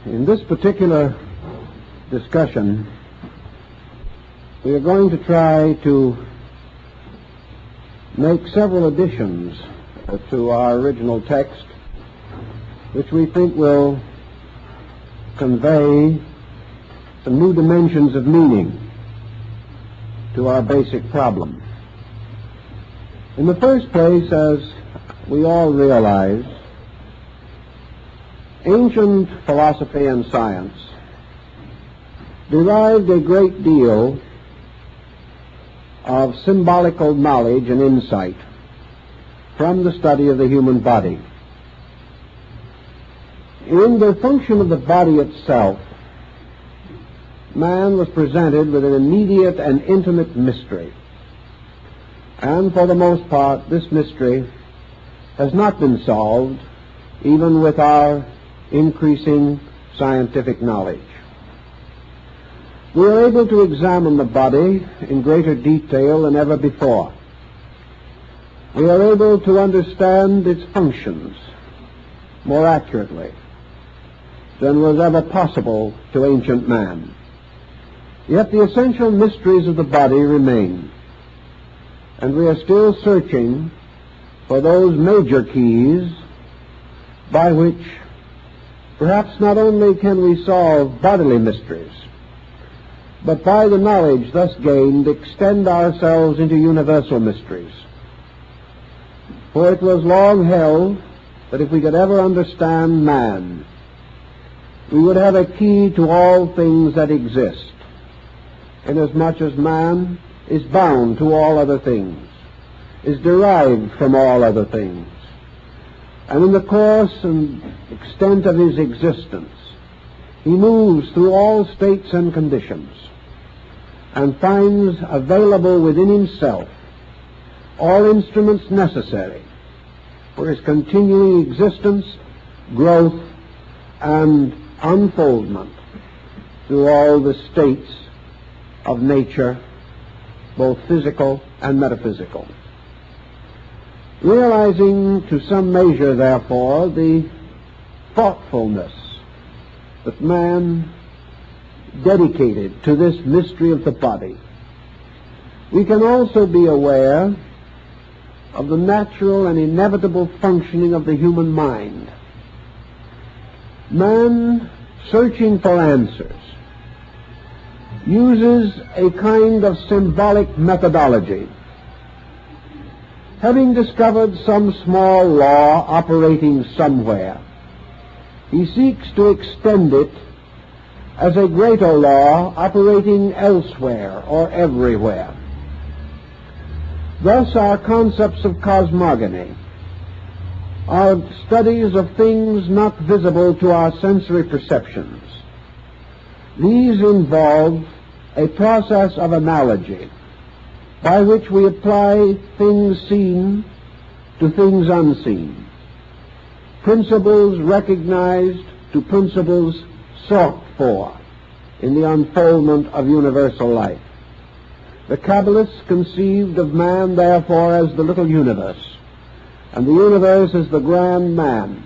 In this particular discussion, we are going to try to make several additions to our original text, which we think will convey some new dimensions of meaning to our basic problem. In the first place, as we all realize, ancient philosophy and science derived a great deal of symbolical knowledge and insight from the study of the human body. In the function of the body itself, man was presented with an immediate and intimate mystery. And for the most part, this mystery has not been solved, even with our increasing scientific knowledge. We are able to examine the body in greater detail than ever before. We are able to understand its functions more accurately than was ever possible to ancient man. Yet the essential mysteries of the body remain, and we are still searching for those major keys by which perhaps not only can we solve bodily mysteries, but by the knowledge thus gained extend ourselves into universal mysteries. For it was long held that if we could ever understand man, we would have a key to all things that exist, inasmuch as man is bound to all other things, is derived from all other things, and in the course and extent of his existence, he moves through all states and conditions and finds available within himself all instruments necessary for his continuing existence, growth, and unfoldment through all the states of nature, both physical and metaphysical. Realizing to some measure, therefore, the thoughtfulness that man dedicated to this mystery of the body, we can also be aware of the natural and inevitable functioning of the human mind. Man, searching for answers, uses a kind of symbolic methodology. Having discovered some small law operating somewhere, he seeks to extend it as a greater law operating elsewhere or everywhere. Thus, our concepts of cosmogony are studies of things not visible to our sensory perceptions. These involve a process of analogy by which we apply things seen to things unseen, principles recognized to principles sought for in the unfoldment of universal life. The Kabbalists conceived of man, therefore, as the little universe, and the universe as the grand man,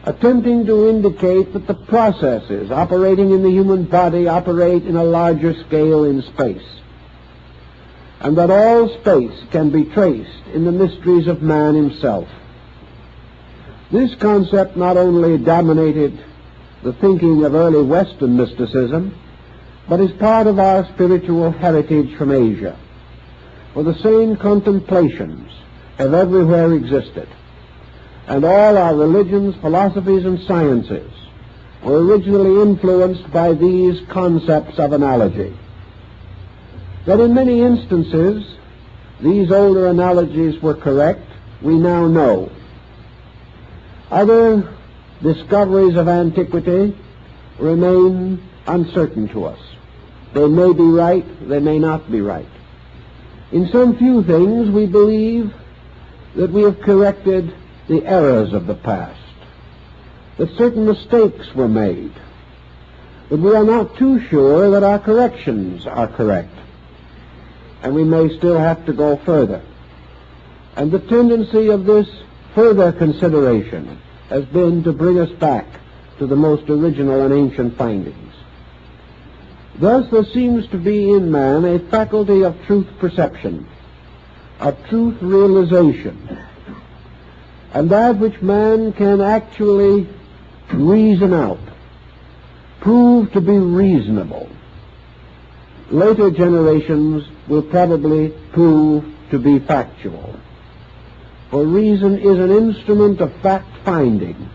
attempting to indicate that the processes operating in the human body operate in a larger scale in space, and that all space can be traced in the mysteries of man himself. This concept not only dominated the thinking of early Western mysticism, but is part of our spiritual heritage from Asia, for the same contemplations have everywhere existed, and all our religions, philosophies, and sciences were originally influenced by these concepts of analogy. That in many instances these older analogies were correct, we now know. Other discoveries of antiquity remain uncertain to us. They may be right, they may not be right. In some few things we believe that we have corrected the errors of the past, that certain mistakes were made, but we are not too sure that our corrections are correct, and we may still have to go further. And the tendency of this further consideration has been to bring us back to the most original and ancient findings. Thus there seems to be in man a faculty of truth perception, of truth realization, and that which man can actually reason out, prove to be reasonable, later generations will probably prove to be factual. For reason is an instrument of fact-finding,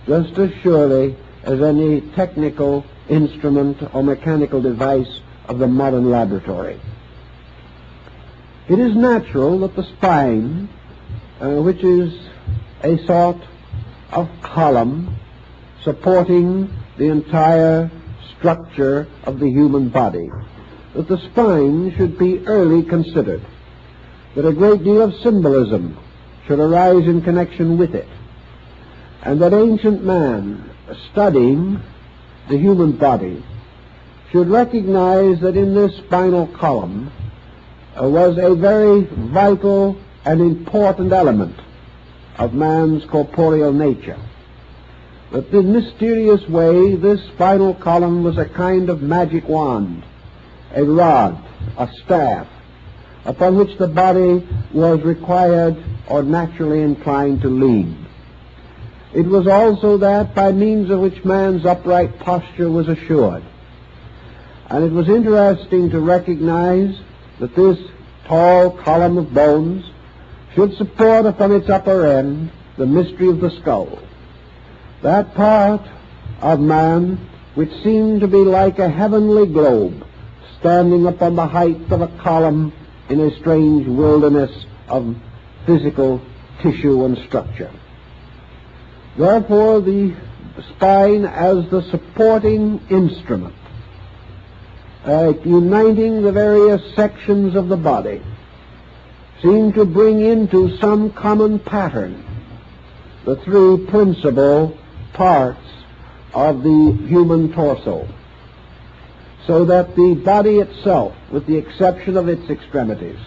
just as surely as any technical instrument or mechanical device of the modern laboratory. It is natural that the spine, which is a sort of column supporting the entire structure of the human body, that the spine should be early considered, that a great deal of symbolism should arise in connection with it, and that ancient man, studying the human body, should recognize that in this spinal column was a very vital and important element of man's corporeal nature. That in mysterious way this spinal column was a kind of magic wand, a rod, a staff, upon which the body was required or naturally inclined to lean. It was also that by means of which man's upright posture was assured. And it was interesting to recognize that this tall column of bones should support upon its upper end the mystery of the skull, that part of man which seemed to be like a heavenly globe standing upon the height of a column in a strange wilderness of physical tissue and structure. Therefore, the spine as the supporting instrument, uniting the various sections of the body, seemed to bring into some common pattern the three principal parts of the human torso, so that the body itself, with the exception of its extremities,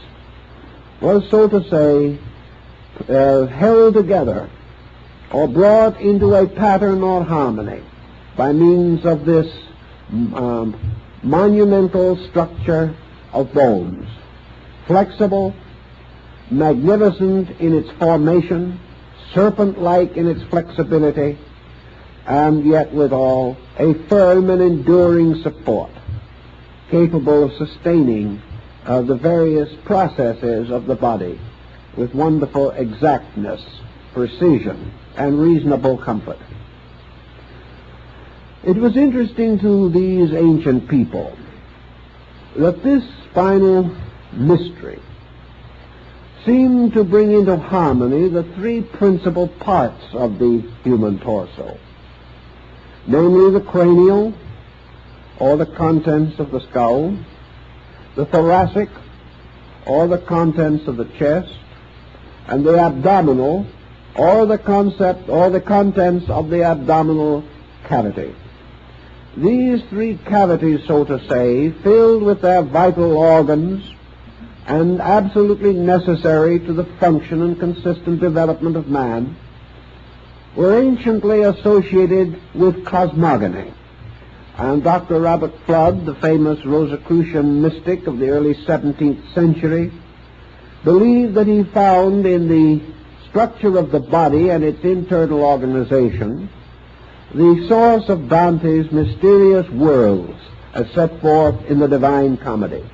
was, so to say, held together or brought into a pattern or harmony by means of this monumental structure of bones, flexible, magnificent in its formation, serpent-like in its flexibility, and yet withal a firm and enduring support, capable of sustaining the various processes of the body with wonderful exactness, precision, and reasonable comfort. It was interesting to these ancient people that this spinal mystery seemed to bring into harmony the three principal parts of the human torso, namely the cranial, or the contents of the skull, the thoracic, or the contents of the chest, and the abdominal, or the contents of the abdominal cavity. These three cavities, so to say, filled with their vital organs and absolutely necessary to the function and consistent development of man, were anciently associated with cosmogony. And Dr. Robert Flood, the famous Rosicrucian mystic of the early 17th century, believed that he found in the structure of the body and its internal organization the source of Dante's mysterious worlds as set forth in the Divine Comedy.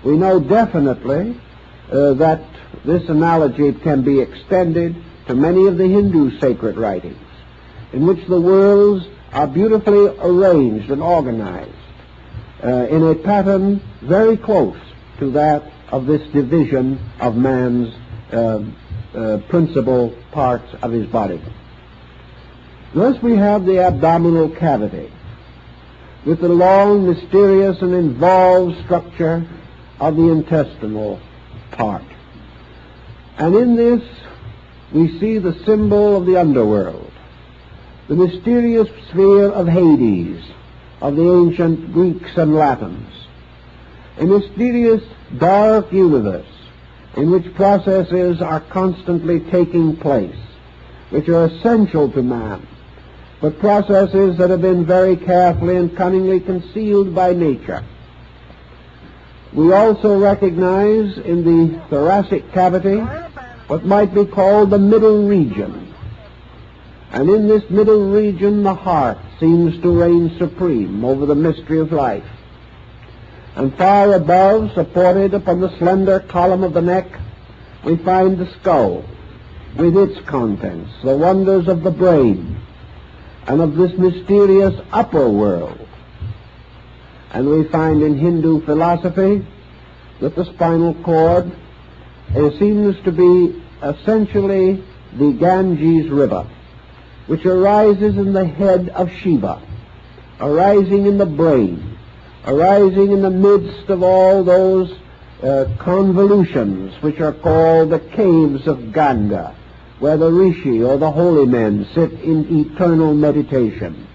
We know definitely that this analogy can be extended to many of the Hindu sacred writings, in which the worlds are beautifully arranged and organized in a pattern very close to that of this division of man's principal parts of his body. Thus we have the abdominal cavity, with the long, mysterious, and involved structure of the intestinal part. And in this we see the symbol of the underworld, the mysterious sphere of Hades, of the ancient Greeks and Latins, a mysterious dark universe in which processes are constantly taking place, which are essential to man, but processes that have been very carefully and cunningly concealed by nature. We also recognize in the thoracic cavity what might be called the middle region. And in this middle region, the heart seems to reign supreme over the mystery of life. And far above, supported upon the slender column of the neck, we find the skull with its contents, the wonders of the brain, and of this mysterious upper world. And we find in Hindu philosophy that the spinal cord seems to be essentially the Ganges River, which arises in the head of Shiva, arising in the brain, arising in the midst of all those convolutions which are called the caves of Ganga, where the rishi or the holy men sit in eternal meditation,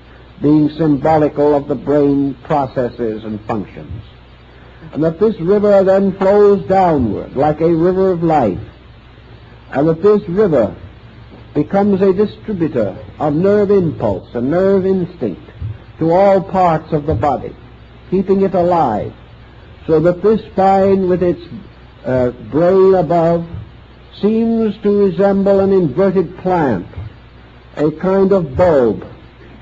being symbolical of the brain processes and functions. And that this river then flows downward like a river of life, and that this river becomes a distributor of nerve impulse and nerve instinct to all parts of the body, keeping it alive, so that this spine with its brain above seems to resemble an inverted plant, a kind of bulb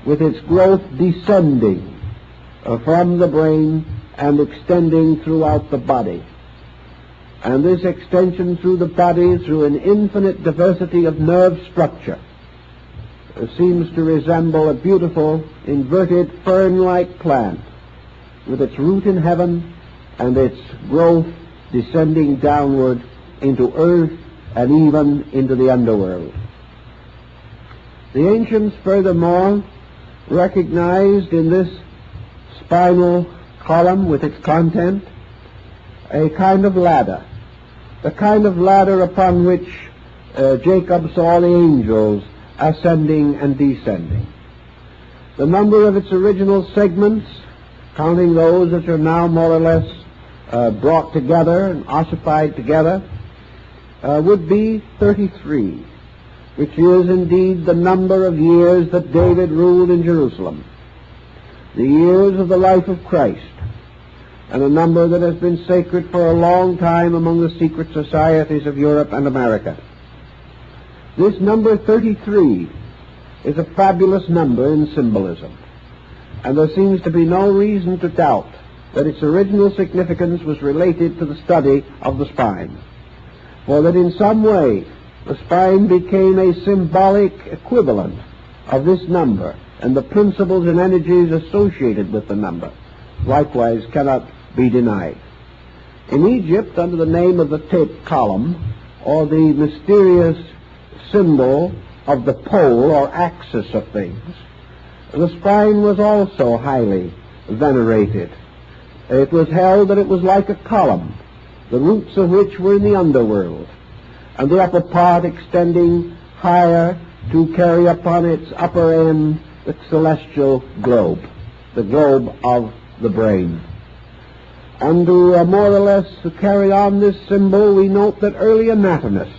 with its growth descending from the brain and extending throughout the body. And this extension through the body, through an infinite diversity of nerve structure, seems to resemble a beautiful inverted fern-like plant with its root in heaven and its growth descending downward into earth and even into the underworld. The ancients furthermore recognized in this spinal column with its content a kind of ladder, the kind of ladder upon which Jacob saw the angels ascending and descending. The number of its original segments, counting those which are now more or less brought together and ossified together, would be 33, which is indeed the number of years that David ruled in Jerusalem, the years of the life of Christ, and a number that has been sacred for a long time among the secret societies of Europe and America. This number 33 is a fabulous number in symbolism, and there seems to be no reason to doubt that its original significance was related to the study of the spine, for that in some way the spine became a symbolic equivalent of this number, and the principles and energies associated with the number likewise cannot be denied. In Egypt, under the name of the tape column, or the mysterious symbol of the pole or axis of things, the spine was also highly venerated. It was held that it was like a column, the roots of which were in the underworld, and the upper part extending higher to carry upon its upper end the celestial globe, the globe of the brain. And to more or less carry on this symbol, we note that early anatomists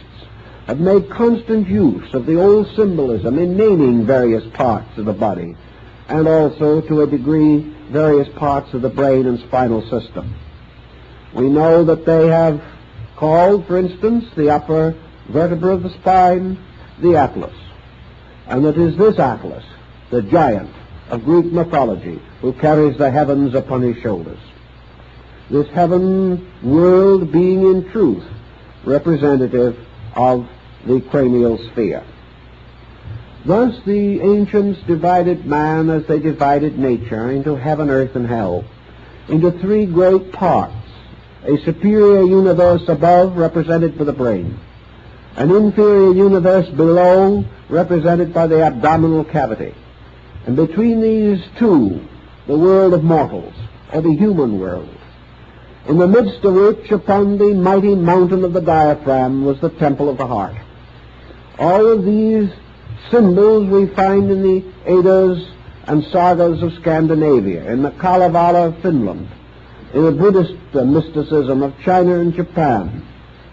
have made constant use of the old symbolism in naming various parts of the body, and also, to a degree, various parts of the brain and spinal system. We know that they have called, for instance, the upper vertebra of the spine the Atlas, and it is this Atlas, the giant of Greek mythology, who carries the heavens upon his shoulders. This heaven world being in truth representative of the cranial sphere. Thus the ancients divided man as they divided nature into heaven, earth, and hell, into three great parts: a superior universe above, represented by the brain; an inferior universe below, represented by the abdominal cavity; and between these two, the world of mortals, or the human world, in the midst of which, upon the mighty mountain of the diaphragm, was the temple of the heart. All of these symbols we find in the Eddas and sagas of Scandinavia, in the Kalevala of Finland, in the Buddhist mysticism of China and Japan.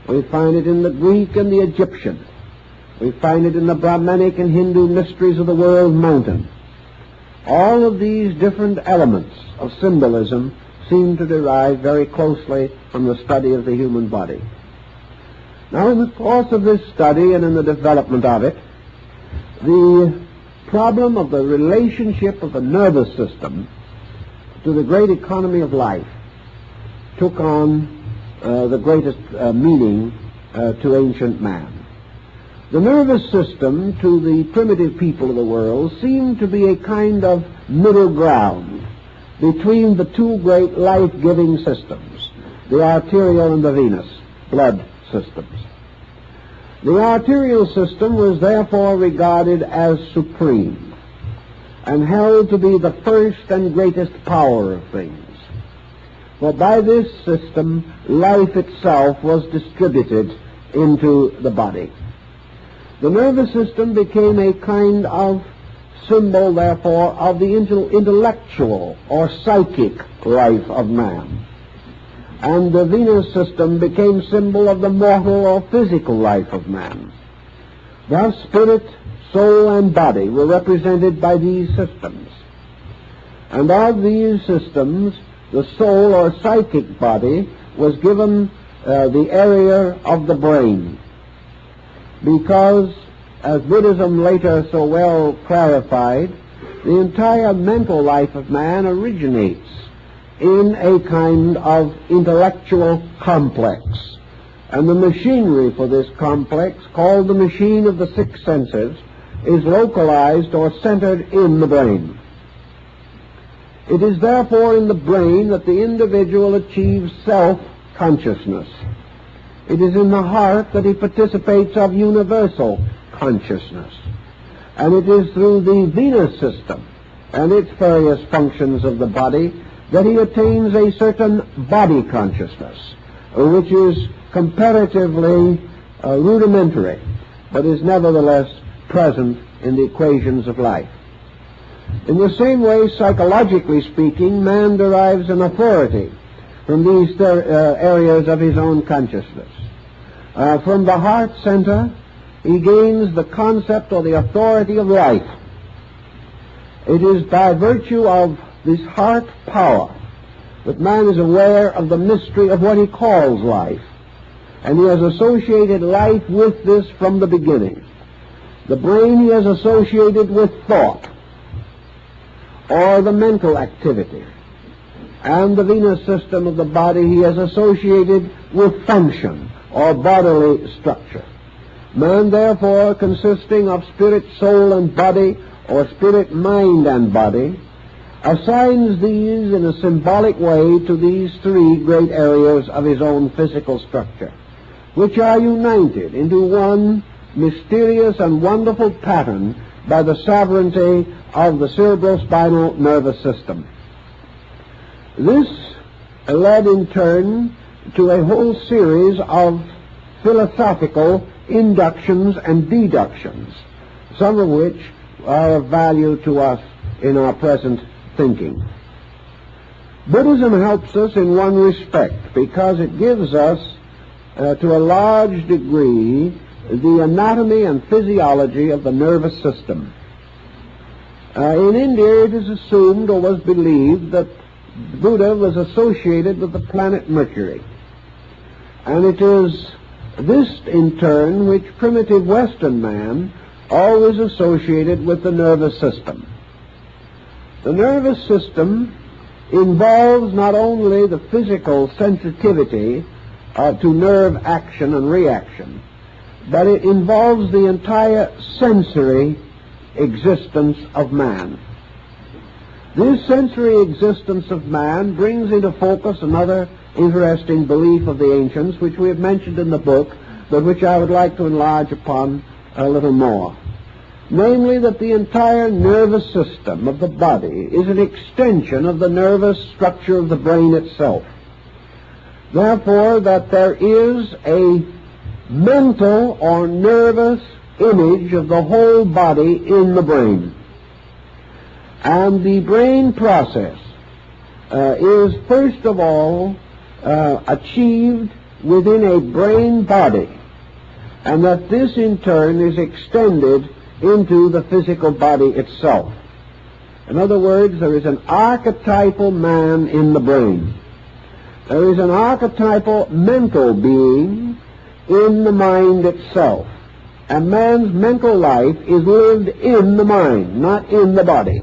We find it in the Greek and the Egyptian. We find it in the Brahmanic and Hindu mysteries of the world mountain. All of these different elements of symbolism seem to derive very closely from the study of the human body. Now, in the course of this study and in the development of it, the problem of the relationship of the nervous system to the great economy of life took on the greatest meaning to ancient man. The nervous system to the primitive people of the world seemed to be a kind of middle ground between the two great life-giving systems, the arterial and the venous blood systems. The arterial system was therefore regarded as supreme and held to be the first and greatest power of things. For by this system, life itself was distributed into the body. The nervous system became a kind of symbol, therefore, of the intellectual or psychic life of man. And the venous system became symbol of the mortal or physical life of man. Thus, spirit, soul, and body were represented by these systems. And of these systems, the soul or psychic body was given the area of the brain, because, as Buddhism later so well clarified, the entire mental life of man originates in a kind of intellectual complex. And the machinery for this complex, called the machine of the six senses, is localized or centered in the brain. It is therefore in the brain that the individual achieves self-consciousness. It is in the heart that he participates of universal consciousness. And it is through the venous system and its various functions of the body that he attains a certain body consciousness, which is comparatively rudimentary, but is nevertheless present in the equations of life. In the same way, psychologically speaking, man derives an authority from these areas of his own consciousness. From the heart center, he gains the concept or the authority of life. It is by virtue of this heart power that man is aware of the mystery of what he calls life. And he has associated life with this from the beginning. The brain he has associated with thought, or the mental activity. And the venous system of the body he has associated with function, or bodily structure. Man, therefore, consisting of spirit, soul, and body, or spirit, mind, and body, assigns these in a symbolic way to these three great areas of his own physical structure, which are united into one mysterious and wonderful pattern by the sovereignty of the cerebrospinal nervous system. This led in turn to a whole series of philosophical inductions and deductions, some of which are of value to us in our present thinking. Buddhism helps us in one respect, because it gives us, to a large degree, the anatomy and physiology of the nervous system. In India, it is assumed or was believed that Buddha was associated with the planet Mercury. And it is this, in turn, which primitive Western man always associated with the nervous system. The nervous system involves not only the physical sensitivity to nerve action and reaction, but it involves the entire sensory existence of man. This sensory existence of man brings into focus another interesting belief of the ancients, which we have mentioned in the book, but which I would like to enlarge upon a little more. Namely, that the entire nervous system of the body is an extension of the nervous structure of the brain itself. Therefore, that there is a mental or nervous image of the whole body in the brain. And the brain process is first of all achieved within a brain body, and that this in turn is extended into the physical body itself. In other words, there is an archetypal man in the brain. There is an archetypal mental being in the mind itself. And man's mental life is lived in the mind, not in the body.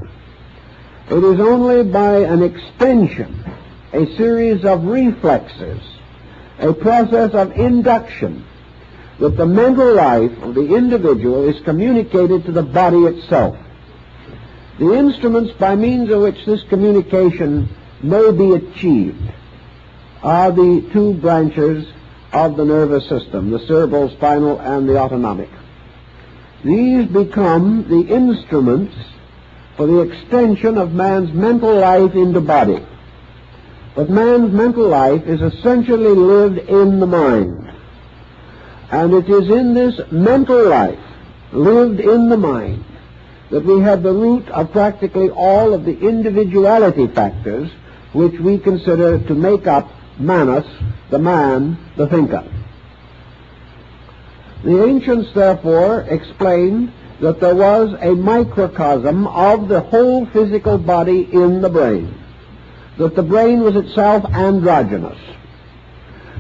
It is only by an extension, a series of reflexes, a process of induction, that the mental life of the individual is communicated to the body itself. The instruments by means of which this communication may be achieved are the two branches of the nervous system, the cerebral, spinal, and the autonomic. These become the instruments for the extension of man's mental life into body. But man's mental life is essentially lived in the mind. And it is in this mental life, lived in the mind, that we have the root of practically all of the individuality factors which we consider to make up Manas, the man, the thinker. The ancients, therefore, explained that there was a microcosm of the whole physical body in the brain, that the brain was itself androgynous.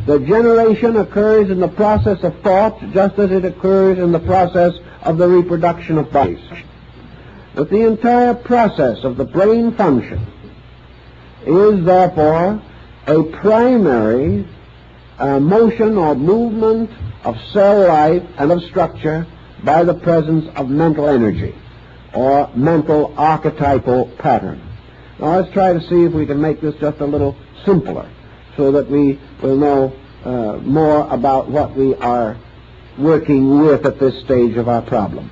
The generation occurs in the process of thought just as it occurs in the process of the reproduction of bodies. That the entire process of the brain function is, therefore, a primary motion or movement of cell life and of structure by the presence of mental energy or mental archetypal pattern. Now let's try to see if we can make this just a little simpler so that we will know more about what we are working with at this stage of our problem.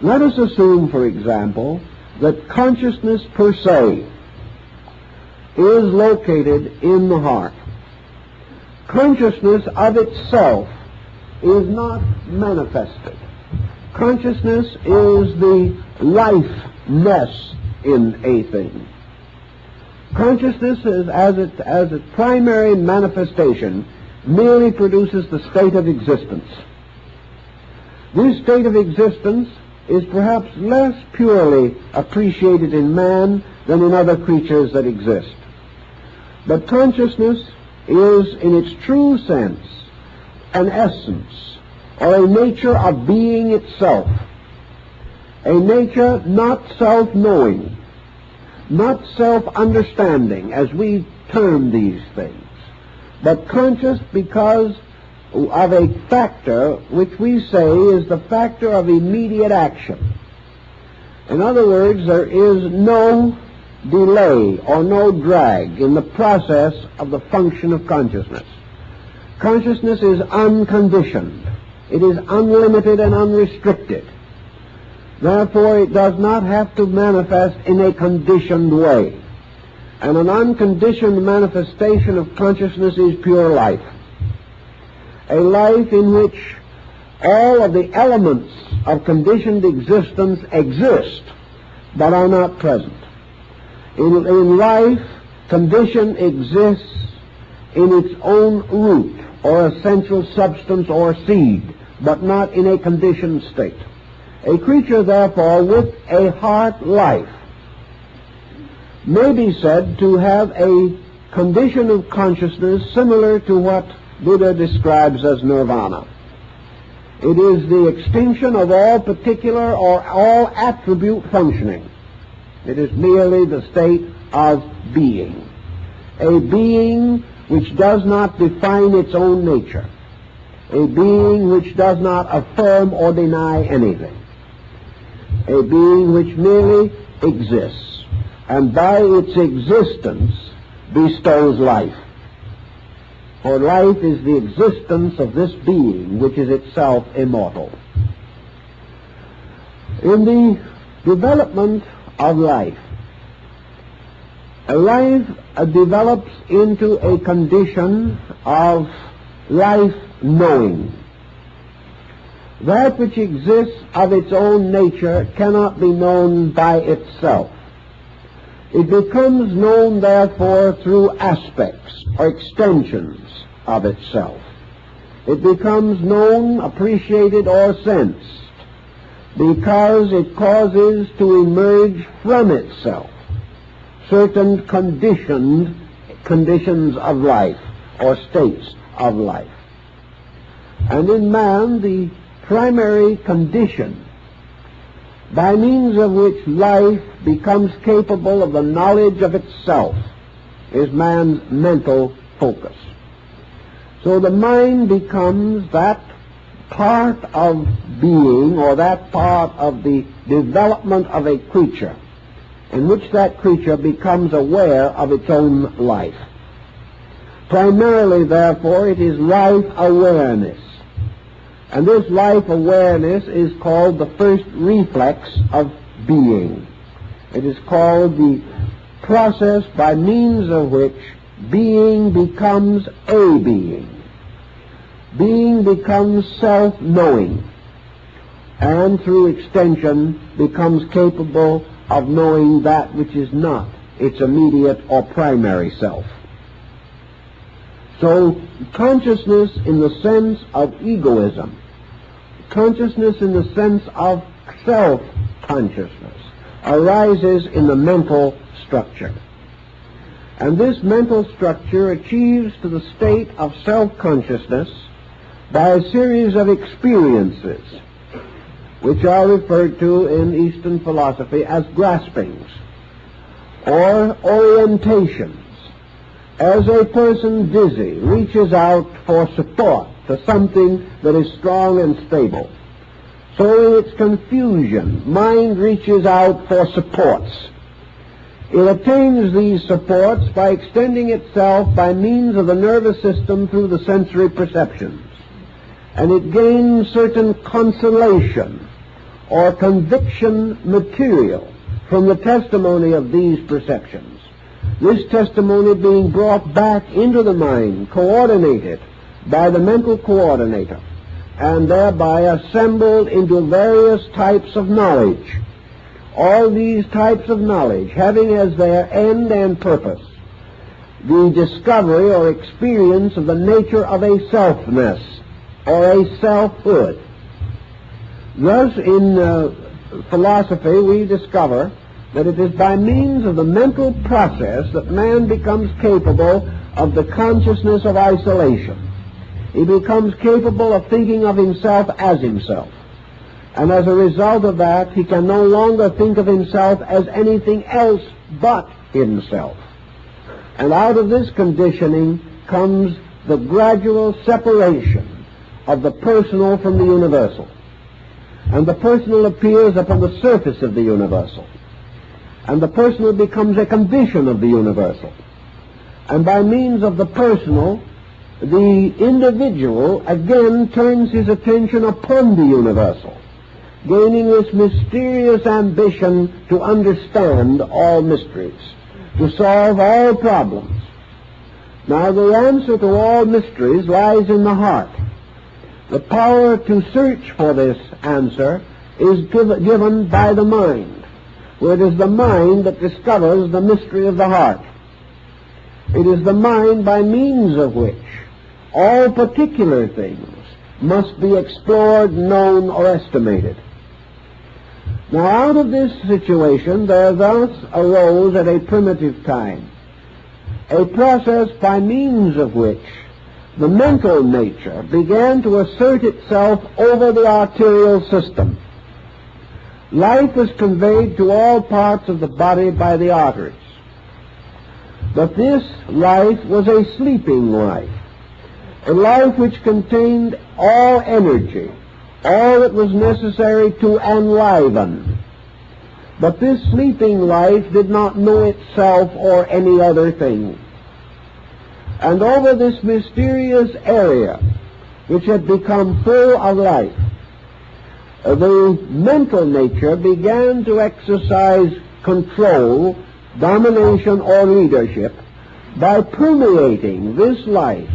Let us assume, for example, that consciousness per se is located in the heart. Consciousness of itself is not manifested. Consciousness is the life-ness in a thing. Consciousness is, as its primary manifestation, merely produces the state of existence. This state of existence is perhaps less purely appreciated in man than in other creatures that exist. But consciousness is, in its true sense, an essence or a nature of being itself, a nature not self-knowing, not self-understanding, as we term these things, but conscious because of a factor which we say is the factor of immediate action. In other words, there is no delay or no drag in the process of the function of consciousness. Consciousness is unconditioned. It is unlimited and unrestricted. Therefore, it does not have to manifest in a conditioned way. And an unconditioned manifestation of consciousness is pure life. A life in which all of the elements of conditioned existence exist, but are not present. In life, condition exists in its own root, or essential substance or seed, but not in a conditioned state. A creature, therefore, with a heart life may be said to have a condition of consciousness similar to what Buddha describes as nirvana. It is the extinction of all particular or all attribute functioning. It is merely the state of being. A being which does not define its own nature. A being which does not affirm or deny anything. A being which merely exists, and by its existence bestows life. For life is the existence of this being which is itself immortal. In the development of life, a life develops into a condition of life knowing. That which exists of its own nature cannot be known by itself. It becomes known, therefore, through aspects or extensions of itself. It becomes known, appreciated, or sensed because it causes to emerge from itself certain conditions of life or states of life. And in man, the primary condition by means of which life becomes capable of the knowledge of itself is man's mental focus. So the mind becomes that part of being, or that part of the development of a creature, in which that creature becomes aware of its own life. Primarily, therefore, it is life awareness. And this life awareness is called the first reflex of being. It is called the process by means of which being becomes a being. Being becomes self-knowing, and through extension becomes capable of knowing that which is not its immediate or primary self. So consciousness in the sense of egoism, consciousness in the sense of self-consciousness, arises in the mental structure. And this mental structure achieves to the state of self-consciousness by a series of experiences, which are referred to in Eastern philosophy as graspings or orientations. As a person dizzy reaches out for support to something that is strong and stable, so in its confusion, mind reaches out for supports. It attains these supports by extending itself by means of the nervous system through the sensory perceptions, and it gains certain consolation or conviction material from the testimony of these perceptions. This testimony being brought back into the mind, coordinated by the mental coordinator, and thereby assembled into various types of knowledge. All these types of knowledge having as their end and purpose the discovery or experience of the nature of a selfness or a selfhood. Thus, in philosophy, we discover that it is by means of the mental process that man becomes capable of the consciousness of isolation. He becomes capable of thinking of himself as himself. And as a result of that, he can no longer think of himself as anything else but himself. And out of this conditioning comes the gradual separation of the personal from the universal. And the personal appears upon the surface of the universal. And the personal becomes a condition of the universal. And by means of the personal, the individual again turns his attention upon the universal, gaining this mysterious ambition to understand all mysteries, to solve all problems. Now, the answer to all mysteries lies in the heart. The power to search for this answer is given by the mind, where it is the mind that discovers the mystery of the heart. It is the mind by means of which all particular things must be explored, known, or estimated. Now, out of this situation, there thus arose at a primitive time a process by means of which the mental nature began to assert itself over the arterial system. Life was conveyed to all parts of the body by the arteries. But this life was a sleeping life, a life which contained all energy, all that was necessary to enliven. But this sleeping life did not know itself or any other thing. And over this mysterious area, which had become full of life, the mental nature began to exercise control, domination, or leadership by permeating this life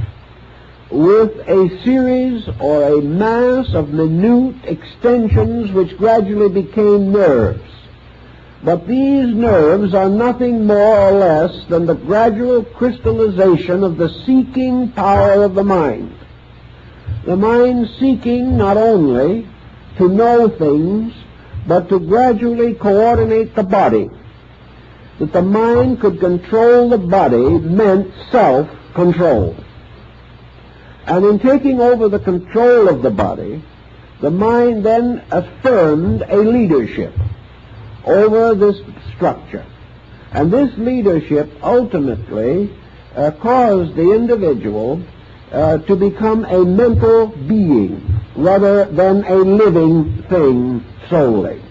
with a series or a mass of minute extensions which gradually became nerves. But these nerves are nothing more or less than the gradual crystallization of the seeking power of the mind. The mind seeking not only to know things, but to gradually coordinate the body. That the mind could control the body meant self-control. And in taking over the control of the body, the mind then affirmed a leadership over this structure. And this leadership ultimately caused the individual to become a mental being rather than a living thing solely.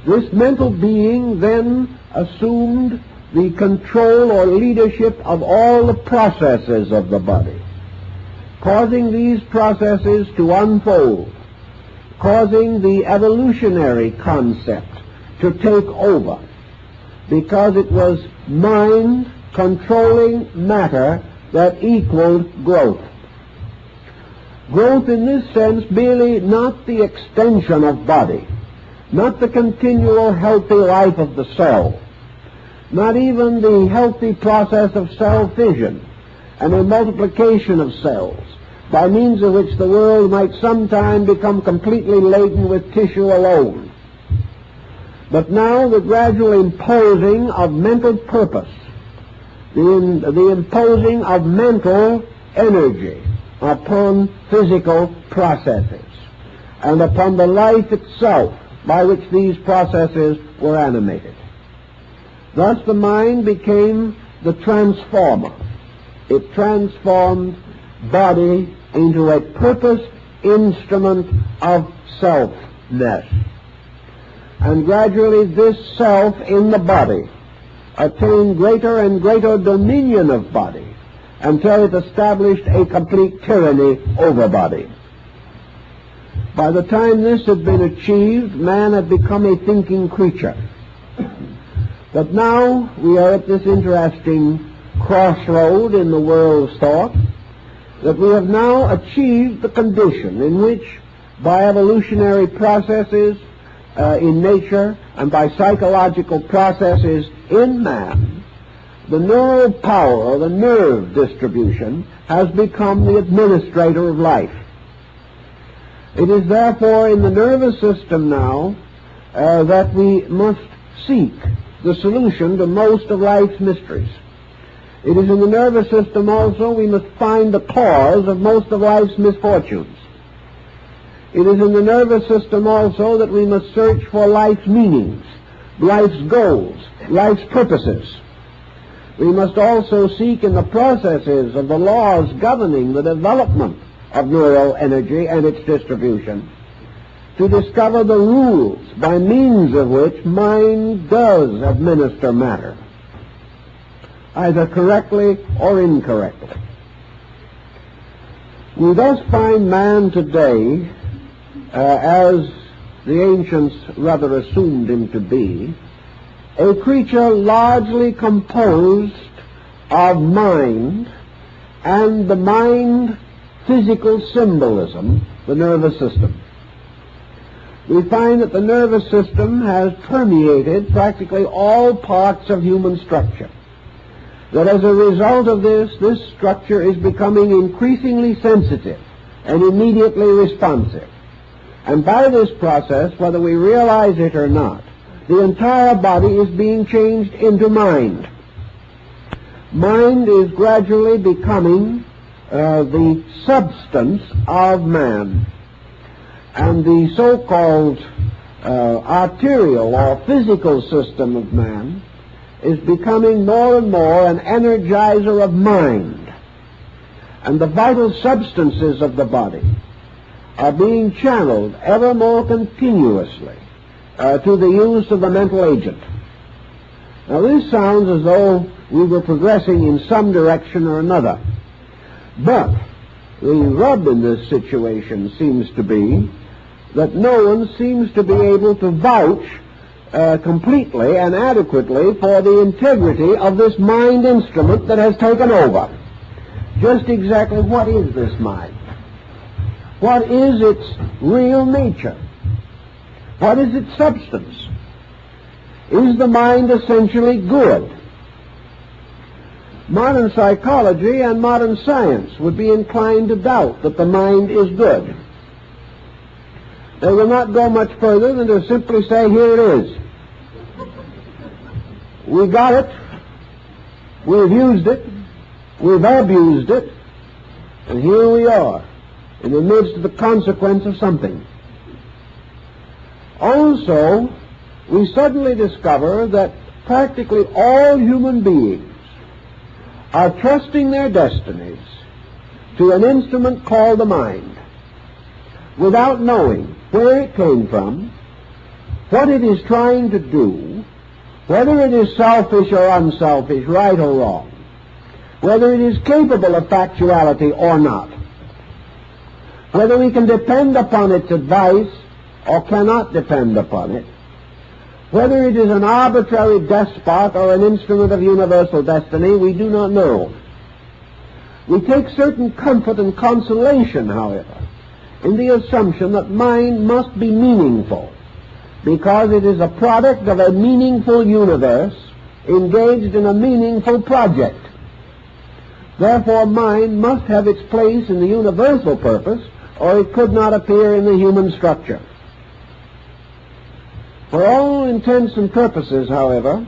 This mental being then assumed the control or leadership of all the processes of the body, causing these processes to unfold, causing the evolutionary concept to take over, because it was mind controlling matter that equaled growth. Growth in this sense merely not the extension of body, not the continual healthy life of the cell, not even the healthy process of cell fission and a multiplication of cells, by means of which the world might sometime become completely laden with tissue alone. But now the gradual imposing of mental purpose, the imposing of mental energy upon physical processes and upon the life itself by which these processes were animated. Thus the mind became the transformer. It transformed body into a purposed instrument of selfness. And gradually this self in the body attained greater and greater dominion of body until it established a complete tyranny over body. By the time this had been achieved, man had become a thinking creature. But now we are at this interesting crossroad in the world's thought, that we have now achieved the condition in which, by evolutionary processes in nature and by psychological processes in man, the neural power or the nerve distribution has become the administrator of life. It is therefore in the nervous system now that we must seek the solution to most of life's mysteries. It is in the nervous system also we must find the cause of most of life's misfortunes. It is in the nervous system also that we must search for life's meanings, life's goals, life's purposes. We must also seek in the processes of the laws governing the development of neural energy and its distribution to discover the rules by means of which mind does administer matter, either correctly or incorrectly. We thus find man today, as the ancients rather assumed him to be, a creature largely composed of mind and the mind physical symbolism, the nervous system. We find that the nervous system has permeated practically all parts of human structure. That as a result of this structure is becoming increasingly sensitive and immediately responsive. And by this process, whether we realize it or not, the entire body is being changed into mind. Mind is gradually becoming the substance of man. And the so-called arterial or physical system of man is becoming more and more an energizer of mind. And the vital substances of the body are being channeled ever more continuously to the use of the mental agent. Now this sounds as though we were progressing in some direction or another. But the rub in this situation seems to be that no one seems to be able to vouch completely and adequately for the integrity of this mind instrument that has taken over. Just exactly what is this mind? What is its real nature? What is its substance? Is the mind essentially good? Modern psychology and modern science would be inclined to doubt that the mind is good. They will not go much further than to simply say, here it is. We got it. We've used it. We've abused it. And here we are, in the midst of the consequence of something. Also, we suddenly discover that practically all human beings are trusting their destinies to an instrument called the mind, without knowing where it came from, what it is trying to do, whether it is selfish or unselfish, right or wrong, whether it is capable of factuality or not, whether we can depend upon its advice or cannot depend upon it, whether it is an arbitrary despot or an instrument of universal destiny, we do not know. We take certain comfort and consolation, however, in the assumption that mind must be meaningful, because it is a product of a meaningful universe engaged in a meaningful project. Therefore, mind must have its place in the universal purpose, or it could not appear in the human structure. For all intents and purposes, however,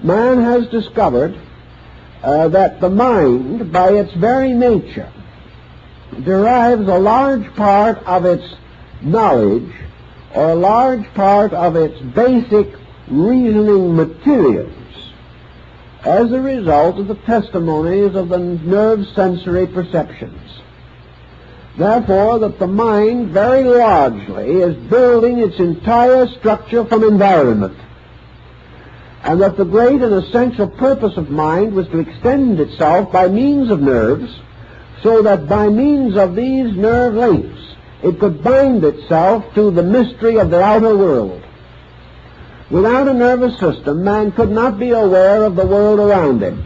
man has discovered that the mind, by its very nature, derives a large part of its knowledge or a large part of its basic reasoning materials as a result of the testimonies of the nerve sensory perceptions. Therefore, that the mind very largely is building its entire structure from environment, and that the great and essential purpose of mind was to extend itself by means of nerves, so that by means of these nerve links it could bind itself to the mystery of the outer world. Without a nervous system, man could not be aware of the world around him.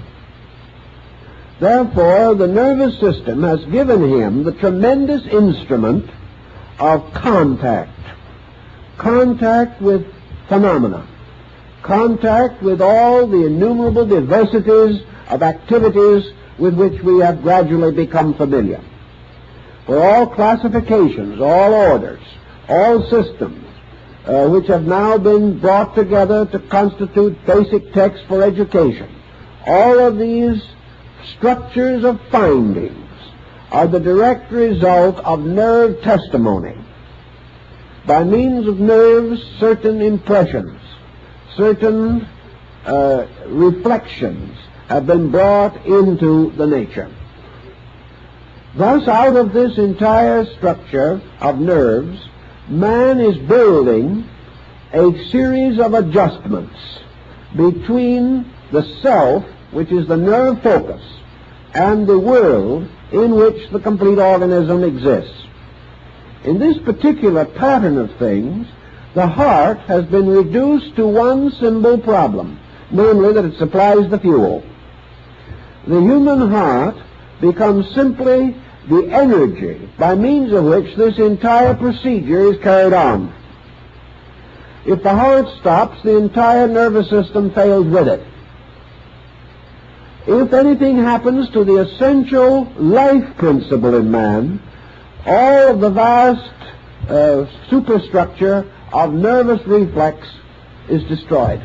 Therefore, the nervous system has given him the tremendous instrument of contact with phenomena, contact with all the innumerable diversities of activities with which we have gradually become familiar. For all classifications, all orders, all systems, which have now been brought together to constitute basic texts for education, all of these structures of findings are the direct result of nerve testimony. By means of nerves, certain impressions, certain reflections have been brought into the nature. Thus, out of this entire structure of nerves, man is building a series of adjustments between the self, which is the nerve focus, and the world in which the complete organism exists. In this particular pattern of things, the heart has been reduced to one simple problem, namely that it supplies the fuel. The human heart becomes simply the energy by means of which this entire procedure is carried on. If the heart stops, the entire nervous system fails with it. If anything happens to the essential life principle in man, all of the vast superstructure of nervous reflex is destroyed.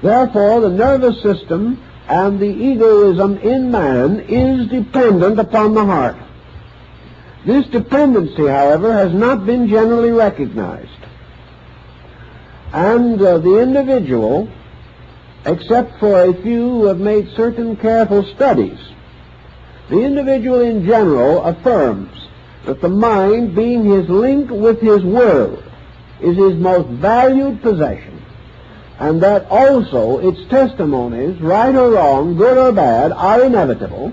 Therefore, the nervous system and the egoism in man is dependent upon the heart. This dependency, however, has not been generally recognized. And the individual, except for a few who have made certain careful studies, the individual in general affirms that the mind, being his link with his world, is his most valued possession, and that also its testimonies, right or wrong, good or bad, are inevitable,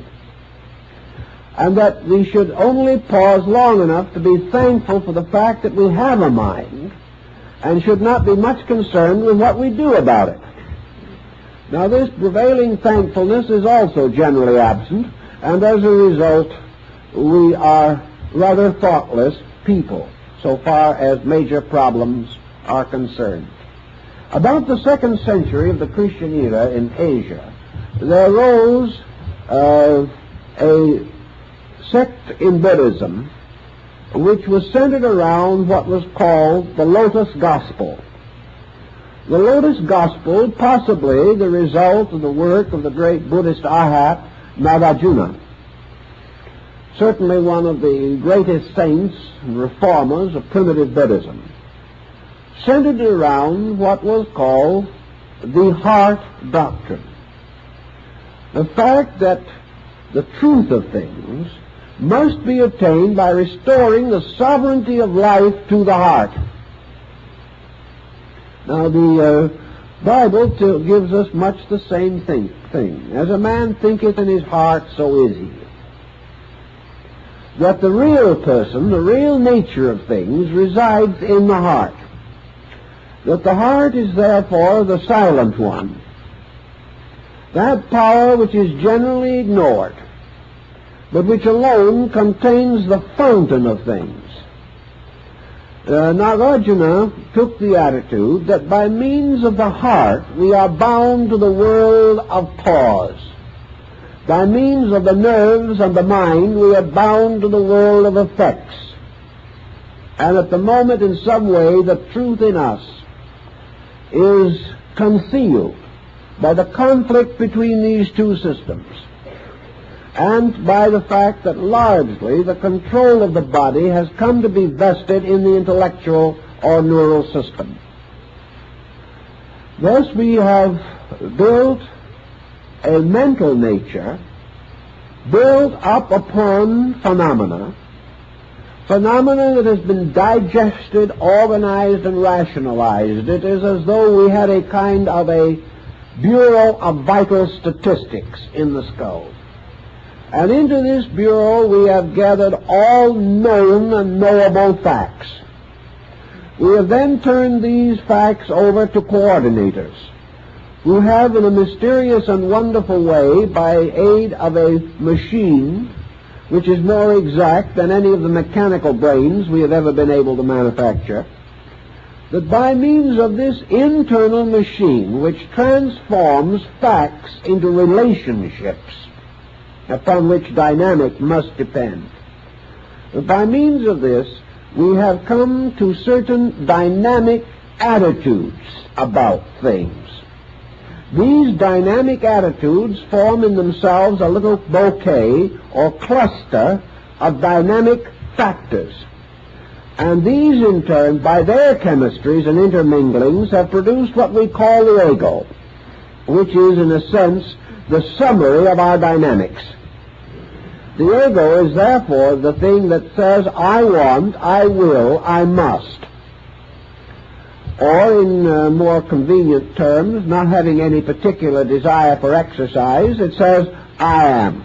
and that we should only pause long enough to be thankful for the fact that we have a mind, and should not be much concerned with what we do about it. Now, this prevailing thankfulness is also generally absent, and as a result, we are rather thoughtless people, so far as major problems are concerned. About the 2nd century of the Christian era in Asia, there arose a sect in Buddhism which was centered around what was called the Lotus Gospel. The Lotus Gospel, possibly the result of the work of the great Buddhist Arhat Nagarjuna, certainly one of the greatest saints and reformers of primitive Buddhism, centered around what was called the heart doctrine. The fact that the truth of things must be attained by restoring the sovereignty of life to the heart. Now, the Bible gives us much the same thing. As a man thinketh in his heart, so is he. That the real person, the real nature of things, resides in the heart. That the heart is therefore the silent one. That power which is generally ignored, but which alone contains the fountain of things. Nagarjuna took the attitude that by means of the heart we are bound to the world of cause. By means of the nerves and the mind we are bound to the world of effects. And at the moment in some way the truth in us is concealed by the conflict between these two systems, and by the fact that largely the control of the body has come to be vested in the intellectual or neural system. Thus we have built a mental nature built up upon phenomena that has been digested, organized, and rationalized. It is as though we had a kind of a Bureau of Vital Statistics in the skull. And into this bureau we have gathered all known and knowable facts. We have then turned these facts over to coordinators, who have in a mysterious and wonderful way, by aid of a machine which is more exact than any of the mechanical brains we have ever been able to manufacture, that by means of this internal machine which transforms facts into relationships upon which dynamic must depend, that by means of this we have come to certain dynamic attitudes about things. These dynamic attitudes form in themselves a little bouquet or cluster of dynamic factors. And these in turn, by their chemistries and interminglings, have produced what we call the ego, which is in a sense the summary of our dynamics. The ego is therefore the thing that says, I want, I will, I must. Or in more convenient terms, not having any particular desire for exercise, it says, I am,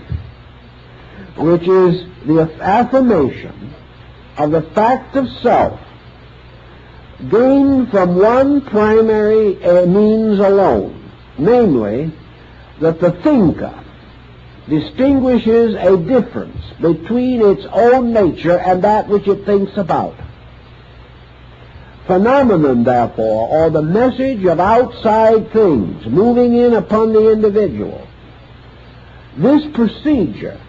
which is the affirmation of the fact of self, gained from one primary means alone, namely, that the thinker distinguishes a difference between its own nature and that which it thinks about. Phenomenon, therefore, or the message of outside things moving in upon the individual, this procedure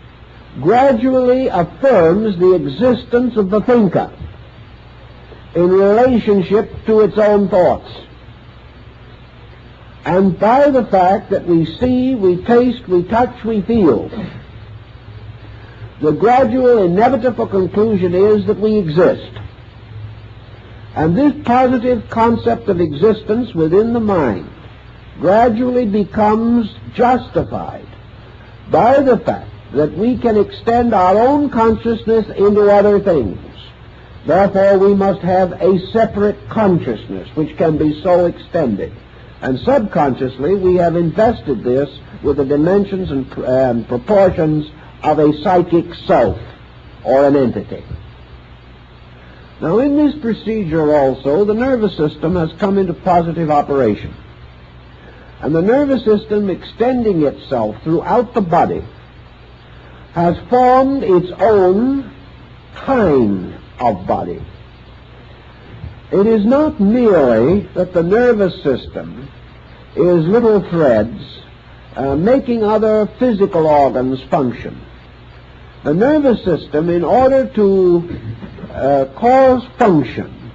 gradually affirms the existence of the thinker in relationship to its own thoughts. And by the fact that we see, we taste, we touch, we feel, the gradual inevitable conclusion is that we exist. And this positive concept of existence within the mind gradually becomes justified by the fact that we can extend our own consciousness into other things. Therefore, we must have a separate consciousness which can be so extended. And subconsciously, we have invested this with the dimensions and proportions of a psychic self or an entity. Now, in this procedure also, the nervous system has come into positive operation. And the nervous system, extending itself throughout the body, has formed its own kind of body. It is not merely that the nervous system is little threads making other physical organs function. The nervous system, in order to cause function,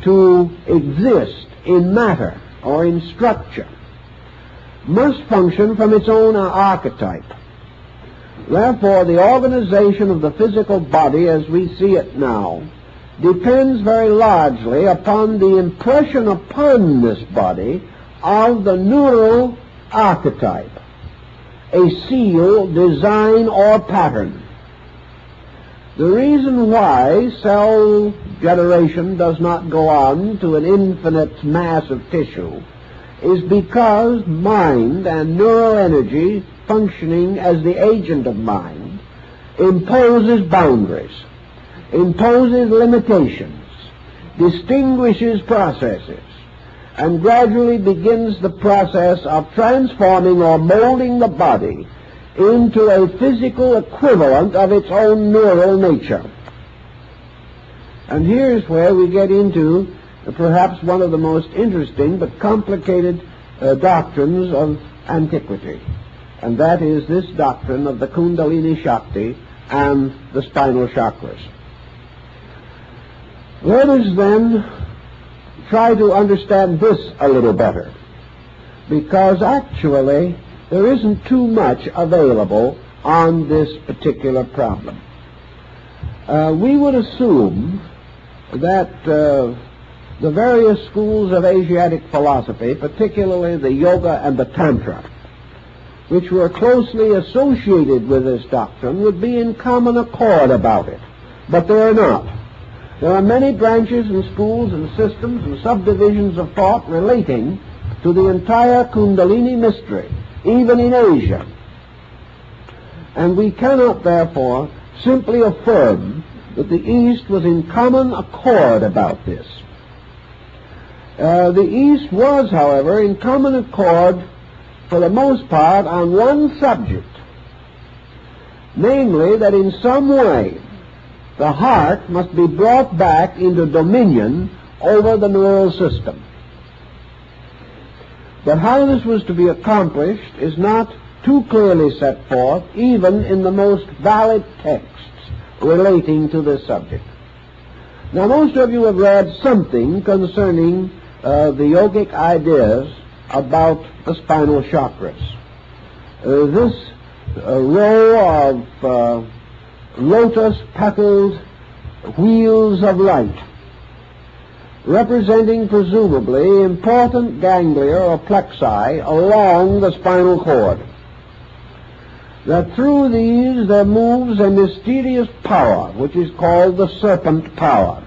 to exist in matter or in structure, must function from its own archetype. Therefore, the organization of the physical body as we see it now depends very largely upon the impression upon this body of the neural archetype, a seal, design, or pattern. The reason why cell generation does not go on to an infinite mass of tissue is because mind and neural energy, functioning as the agent of mind, imposes boundaries, imposes limitations, distinguishes processes, and gradually begins the process of transforming or molding the body into a physical equivalent of its own neural nature. And here's where we get into perhaps one of the most interesting but complicated doctrines of antiquity, and that is this doctrine of the Kundalini Shakti and the spinal chakras. Let us then try to understand this a little better, because actually there isn't too much available on this particular problem. We would assume that the various schools of Asiatic philosophy, particularly the Yoga and the Tantra, which were closely associated with this doctrine, would be in common accord about it. But they are not. There are many branches and schools and systems and subdivisions of thought relating to the entire Kundalini mystery, even in Asia. And we cannot, therefore, simply affirm that the East was in common accord about this. The East was, however, in common accord for the most part on one subject, namely that in some way the heart must be brought back into dominion over the neural system. But how this was to be accomplished is not too clearly set forth, even in the most valid texts relating to this subject. Now, most of you have read something concerning the yogic ideas about the spinal chakras. This row of lotus-petaled wheels of light, representing presumably important ganglia or plexi along the spinal cord, that through these there moves a mysterious power which is called the serpent power,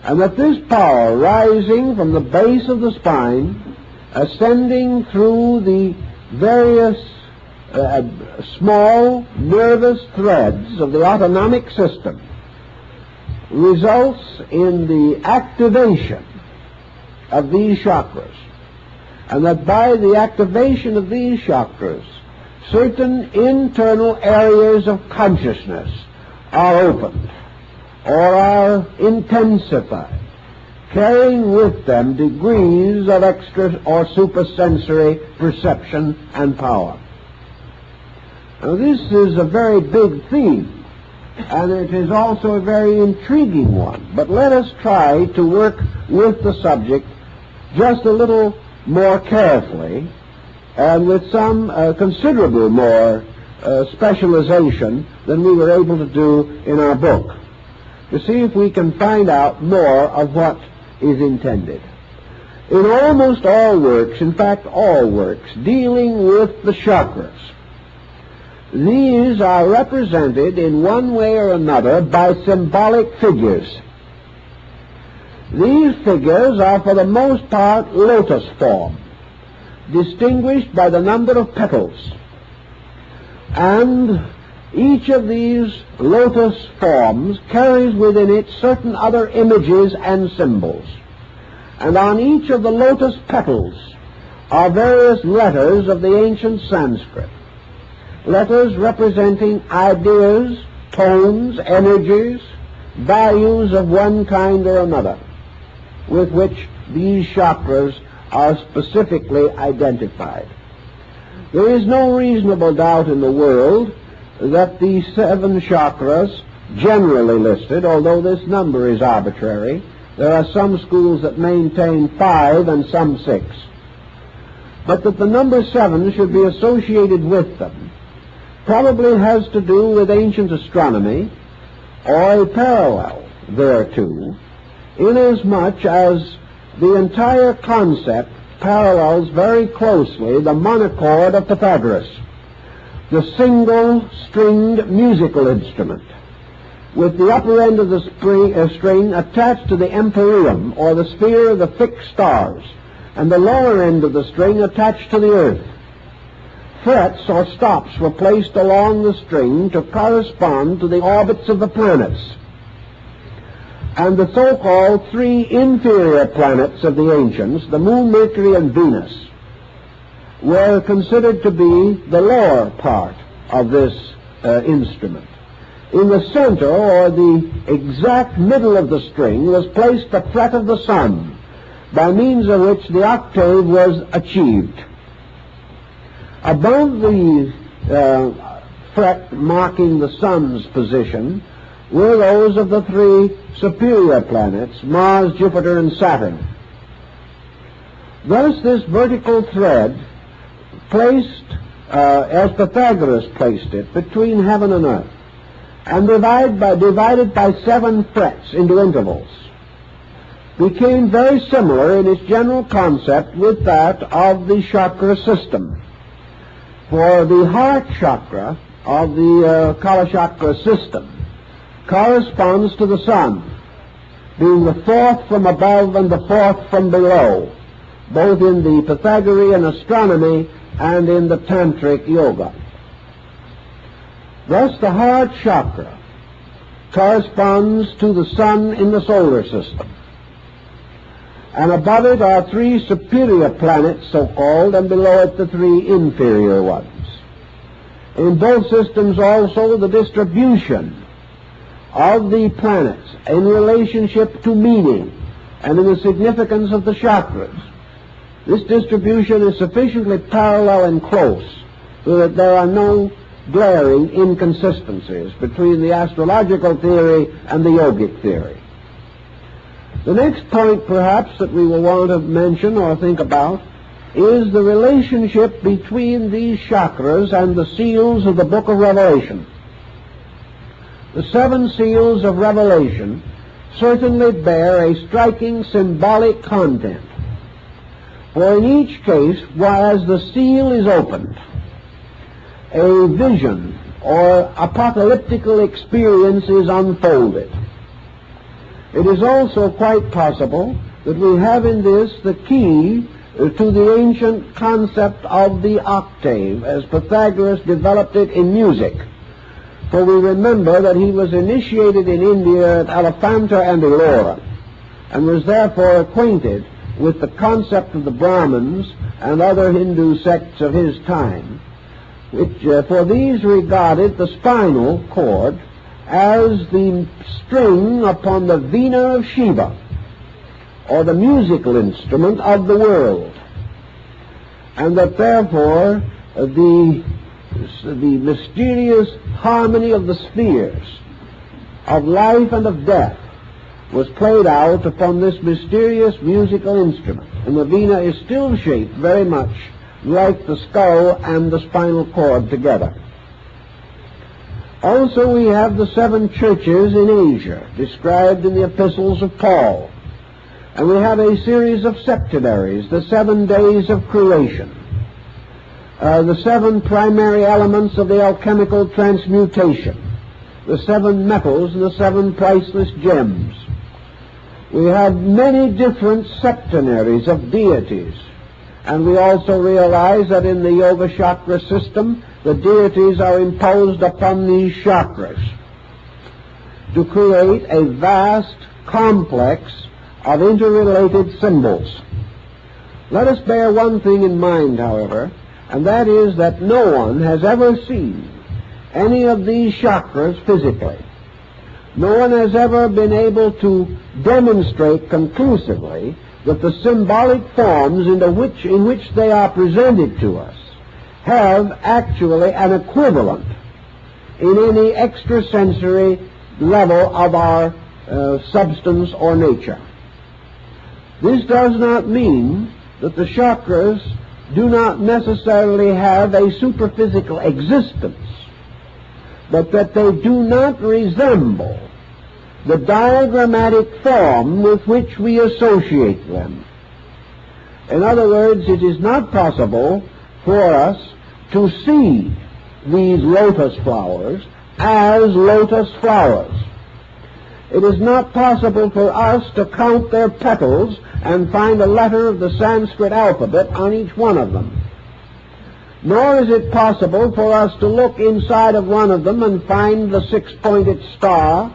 and that this power, rising from the base of the spine, ascending through the various small nervous threads of the autonomic system, results in the activation of these chakras, and that by the activation of these chakras, certain internal areas of consciousness are opened or are intensified, carrying with them degrees of extra or supersensory perception and power. Now, this is a very big theme, and it is also a very intriguing one. But let us try to work with the subject just a little more carefully and with some considerable more specialization than we were able to do in our book, to see if we can find out more of what is intended. In almost all works, in fact all works, dealing with the chakras, these are represented in one way or another by symbolic figures. These figures are for the most part lotus form, distinguished by the number of petals. And each of these lotus forms carries within it certain other images and symbols. And on each of the lotus petals are various letters of the ancient Sanskrit, letters representing ideas, tones, energies, values of one kind or another, with which these chakras are specifically identified. There is no reasonable doubt in the world that the 7 chakras generally listed, although this number is arbitrary, there are some schools that maintain 5 and some 6, but that the number 7 should be associated with them probably has to do with ancient astronomy or a parallel thereto, inasmuch as the entire concept parallels very closely the monochord of Pythagoras, the single-stringed musical instrument, with the upper end of the string attached to the empyrean, or the sphere of the fixed stars, and the lower end of the string attached to the earth. Frets or stops were placed along the string to correspond to the orbits of the planets. And the so-called 3 inferior planets of the ancients, the Moon, Mercury, and Venus, were considered to be the lower part of this instrument. In the center, or the exact middle of the string, was placed the fret of the sun, by means of which the octave was achieved. Above the fret marking the sun's position were those of the 3 superior planets, Mars, Jupiter, and Saturn. Thus this vertical thread placed, as Pythagoras placed it, between heaven and earth, and divided by 7 frets into intervals, became very similar in its general concept with that of the chakra system. For the heart chakra of the Kala chakra system corresponds to the sun, being the 4th from above and the 4th from below, both in the Pythagorean astronomy and in the Tantric yoga. Thus the heart chakra corresponds to the sun in the solar system, and above it are 3 superior planets, so-called, and below it the 3 inferior ones. In both systems also the distribution of the planets in relationship to meaning and in the significance of the chakras, this distribution is sufficiently parallel and close so that there are no glaring inconsistencies between the astrological theory and the yogic theory. The next point, perhaps, that we will want to mention or think about is the relationship between these chakras and the seals of the Book of Revelation. The 7 seals of Revelation certainly bear a striking symbolic content. For in each case, as the seal is opened, a vision or apocalyptical experience is unfolded. It is also quite possible that we have in this the key to the ancient concept of the octave, as Pythagoras developed it in music. For we remember that he was initiated in India at Elephanta and Ellora, and was therefore acquainted with the concept of the Brahmins and other Hindu sects of his time, which for these regarded the spinal cord as the string upon the veena of Shiva, or the musical instrument of the world, and that therefore the mysterious harmony of the spheres of life and of death was played out upon this mysterious musical instrument, and the veena is still shaped very much like the skull and the spinal cord together. Also we have the 7 churches in Asia, described in the epistles of Paul, and we have a series of septenaries, the 7 days of creation, the 7 primary elements of the alchemical transmutation, the 7 metals and the 7 priceless gems. We have many different septenaries of deities, and we also realize that in the Yoga chakra system, the deities are imposed upon these chakras to create a vast complex of interrelated symbols. Let us bear one thing in mind, however, and that is that no one has ever seen any of these chakras physically. No one has ever been able to demonstrate conclusively that the symbolic forms in which they are presented to us have actually an equivalent in any extrasensory level of our substance or nature. This does not mean that the chakras do not necessarily have a superphysical existence, but that they do not resemble the diagrammatic form with which we associate them. In other words, it is not possible for us to see these lotus flowers as lotus flowers. It is not possible for us to count their petals and find a letter of the Sanskrit alphabet on each one of them. Nor is it possible for us to look inside of one of them and find the six-pointed star,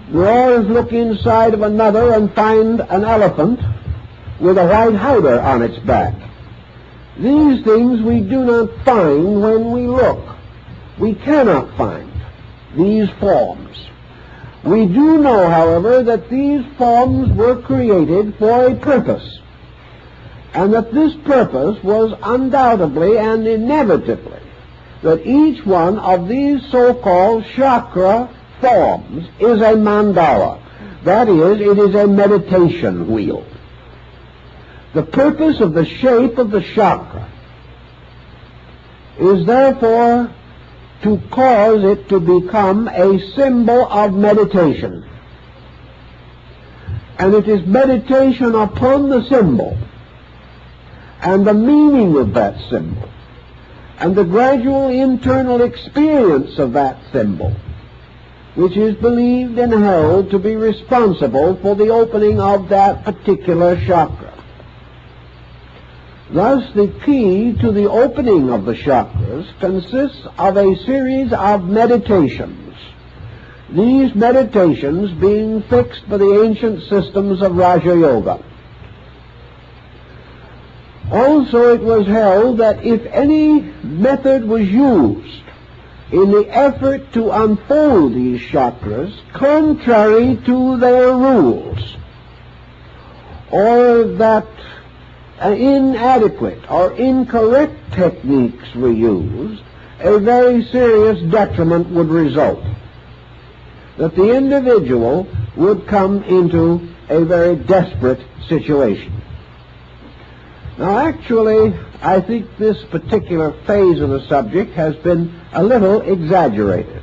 nor is look inside of another and find an elephant with a white howdah on its back. These things we do not find when we look. We cannot find these forms. We do know, however, that these forms were created for a purpose, and that this purpose was undoubtedly and inevitably that each one of these so-called chakra forms is a mandala. That is, it is a meditation wheel. The purpose of the shape of the chakra is therefore to cause it to become a symbol of meditation. And it is meditation upon the symbol and the meaning of that symbol and the gradual internal experience of that symbol which is believed and held to be responsible for the opening of that particular chakra. Thus, the key to the opening of the chakras consists of a series of meditations, these meditations being fixed by the ancient systems of Raja Yoga. Also, it was held that if any method was used in the effort to unfold these chakras contrary to their rules, or that inadequate or incorrect techniques were used, a very serious detriment would result. That the individual would come into a very desperate situation. Now, actually, I think this particular phase of the subject has been a little exaggerated.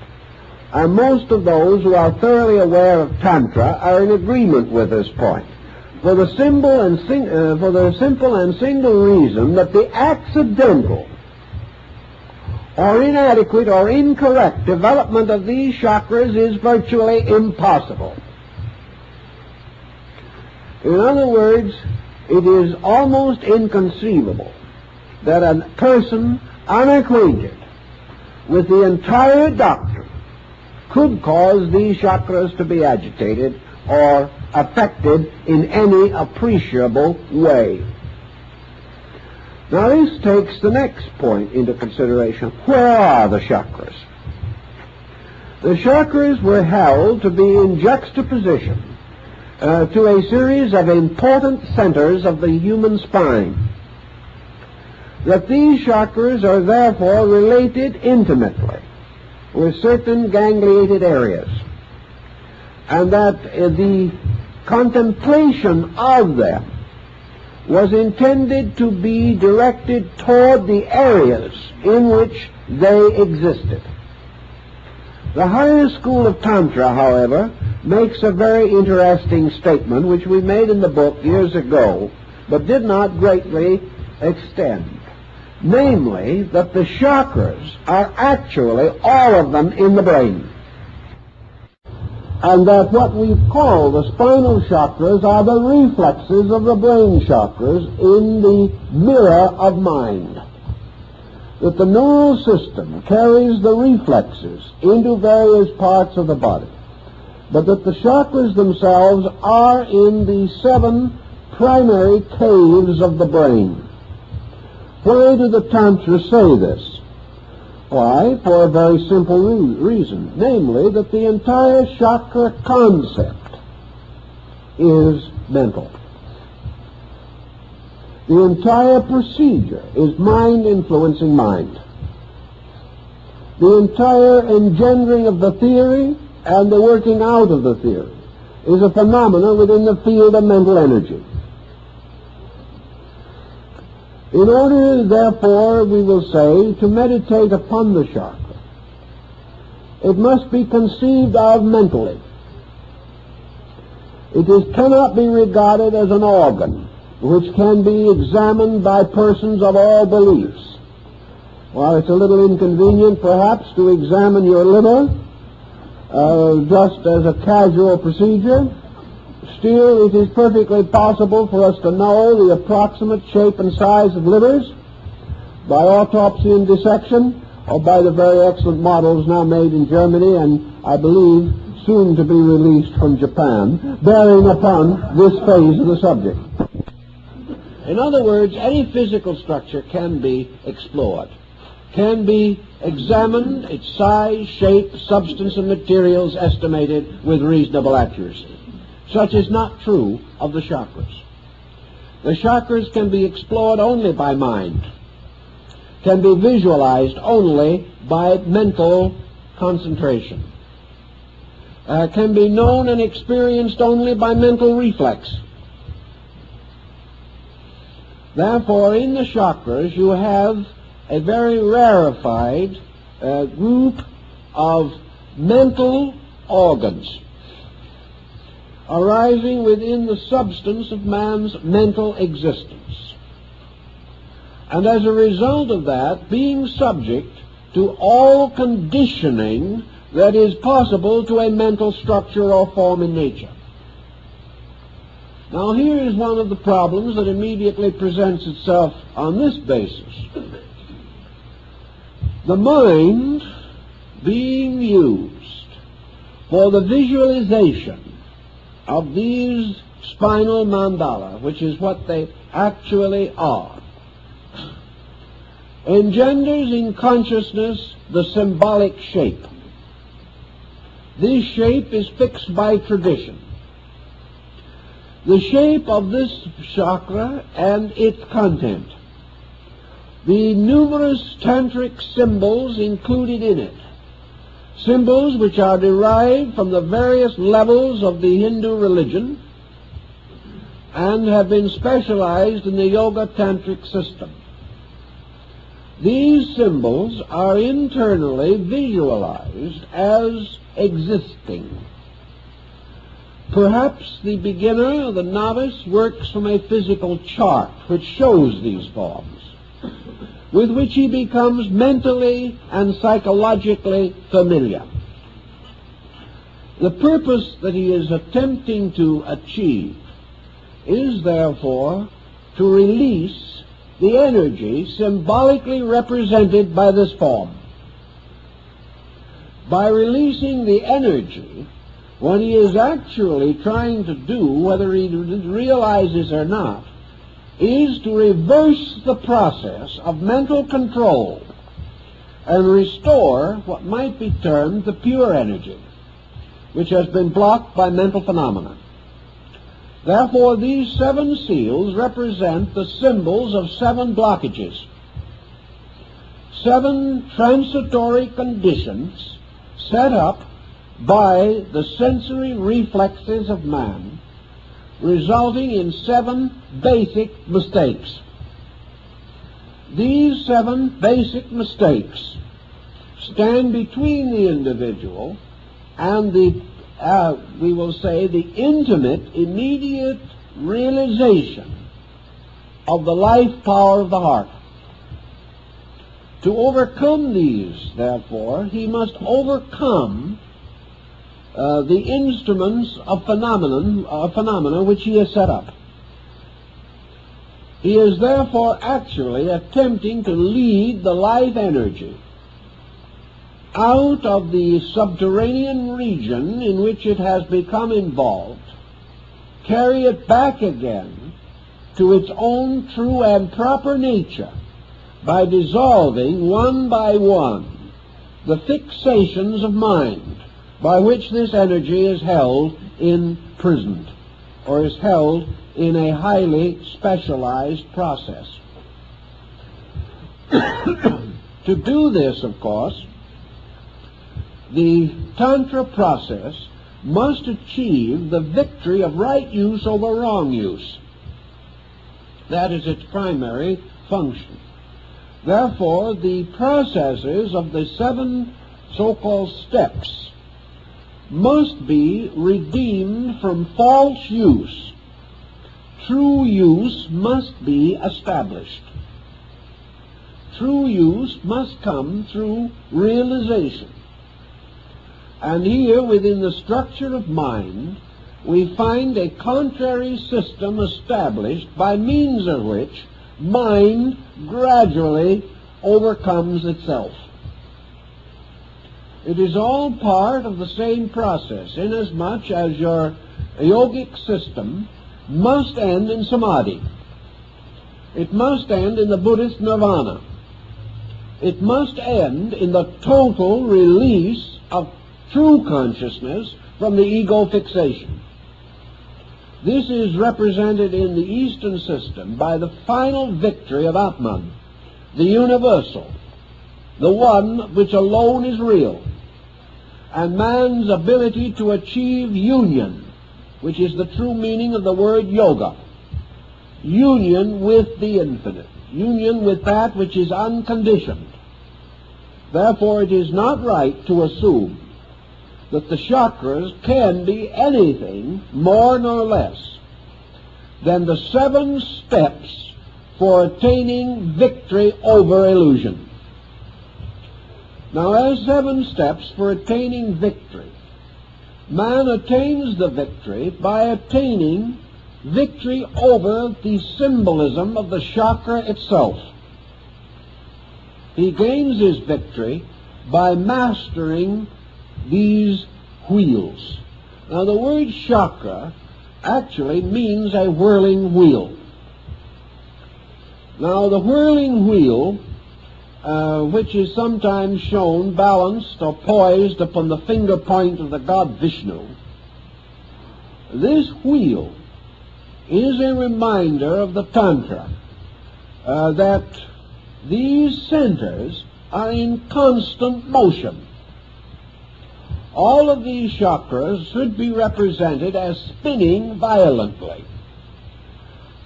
And most of those who are thoroughly aware of Tantra are in agreement with this point. For the simple and single reason that the accidental or inadequate or incorrect development of these chakras is virtually impossible. In other words, it is almost inconceivable that a person unacquainted with the entire doctrine could cause these chakras to be agitated or affected in any appreciable way. Now, this takes the next point into consideration. Where are the chakras? The chakras were held to be in juxtaposition to a series of important centers of the human spine. That these chakras are therefore related intimately with certain gangliated areas, and that the contemplation of them was intended to be directed toward the areas in which they existed. The higher school of Tantra, however, makes a very interesting statement which we made in the book years ago, but did not greatly extend. Namely, that the chakras are actually all of them in the brain. And that what we call the spinal chakras are the reflexes of the brain chakras in the mirror of mind. That the neural system carries the reflexes into various parts of the body, but that the chakras themselves are in the 7 primary caves of the brain. Why do the Tantra say this? Why? For a very simple reason, namely that the entire chakra concept is mental. The entire procedure is mind influencing mind. The entire engendering of the theory and the working out of the theory is a phenomenon within the field of mental energy. In order, therefore, we will say, to meditate upon the chakra, it must be conceived of mentally. Cannot be regarded as an organ which can be examined by persons of all beliefs. While it's a little inconvenient, perhaps, to examine your liver just as a casual procedure, still it is perfectly possible for us to know the approximate shape and size of livers by autopsy and dissection, or by the very excellent models now made in Germany and, I believe, soon to be released from Japan, bearing upon this phase of the subject. In other words, any physical structure can be explored, can be examined, its size, shape, substance, and materials estimated with reasonable accuracy. Such is not true of the chakras. The chakras can be explored only by mind, can be visualized only by mental concentration, can be known and experienced only by mental reflex. Therefore, in the chakras, you have a very rarefied group of mental organs arising within the substance of man's mental existence. And as a result of that, being subject to all conditioning that is possible to a mental structure or form in nature. Now, here is one of the problems that immediately presents itself on this basis. The mind being used for the visualization of these spinal mandala, which is what they actually are, engenders in consciousness the symbolic shape. This shape is fixed by tradition. The shape of this chakra and its content, the numerous tantric symbols included in it, symbols which are derived from the various levels of the Hindu religion and have been specialized in the yoga tantric system. These symbols are internally visualized as existing. Perhaps the beginner or the novice works from a physical chart which shows these forms, with which he becomes mentally and psychologically familiar. The purpose that he is attempting to achieve is, therefore, to release the energy symbolically represented by this form. By releasing the energy, what he is actually trying to do, whether he realizes or not, is to reverse the process of mental control and restore what might be termed the pure energy, which has been blocked by mental phenomena. Therefore, these 7 seals represent the symbols of 7 blockages, 7 transitory conditions set up by the sensory reflexes of man, resulting in 7 basic mistakes. These 7 basic mistakes stand between the individual and the, we will say, the intimate, immediate realization of the life power of the heart. To overcome these, therefore, he must overcome the instruments of phenomena which he has set up. He is therefore actually attempting to lead the life energy out of the subterranean region in which it has become involved, carry it back again to its own true and proper nature by dissolving one by one the fixations of mind by which this energy is held imprisoned, or is held in a highly specialized process. To do this, of course, the Tantra process must achieve the victory of right use over wrong use. That is its primary function. Therefore, the processes of the 7 so-called steps must be redeemed from false use. True use must be established. True use must come through realization. And here, within the structure of mind, we find a contrary system established by means of which mind gradually overcomes itself. It is all part of the same process, inasmuch as your yogic system must end in samadhi. It must end in the Buddhist nirvana. It must end in the total release of true consciousness from the ego fixation. This is represented in the Eastern system by the final victory of Atman, the universal, the one which alone is real, and man's ability to achieve union, which is the true meaning of the word yoga. Union with the infinite, union with that which is unconditioned. Therefore, it is not right to assume that the chakras can be anything more nor less than the 7 steps for attaining victory over illusion. Now, as 7 steps for attaining victory, man attains the victory by attaining victory over the symbolism of the chakra itself. He gains his victory by mastering these wheels. Now, the word chakra actually means a whirling wheel. Now, the whirling wheel, which is sometimes shown balanced or poised upon the finger point of the god Vishnu, this wheel is a reminder of the Tantra that these centers are in constant motion. All of these chakras should be represented as spinning violently.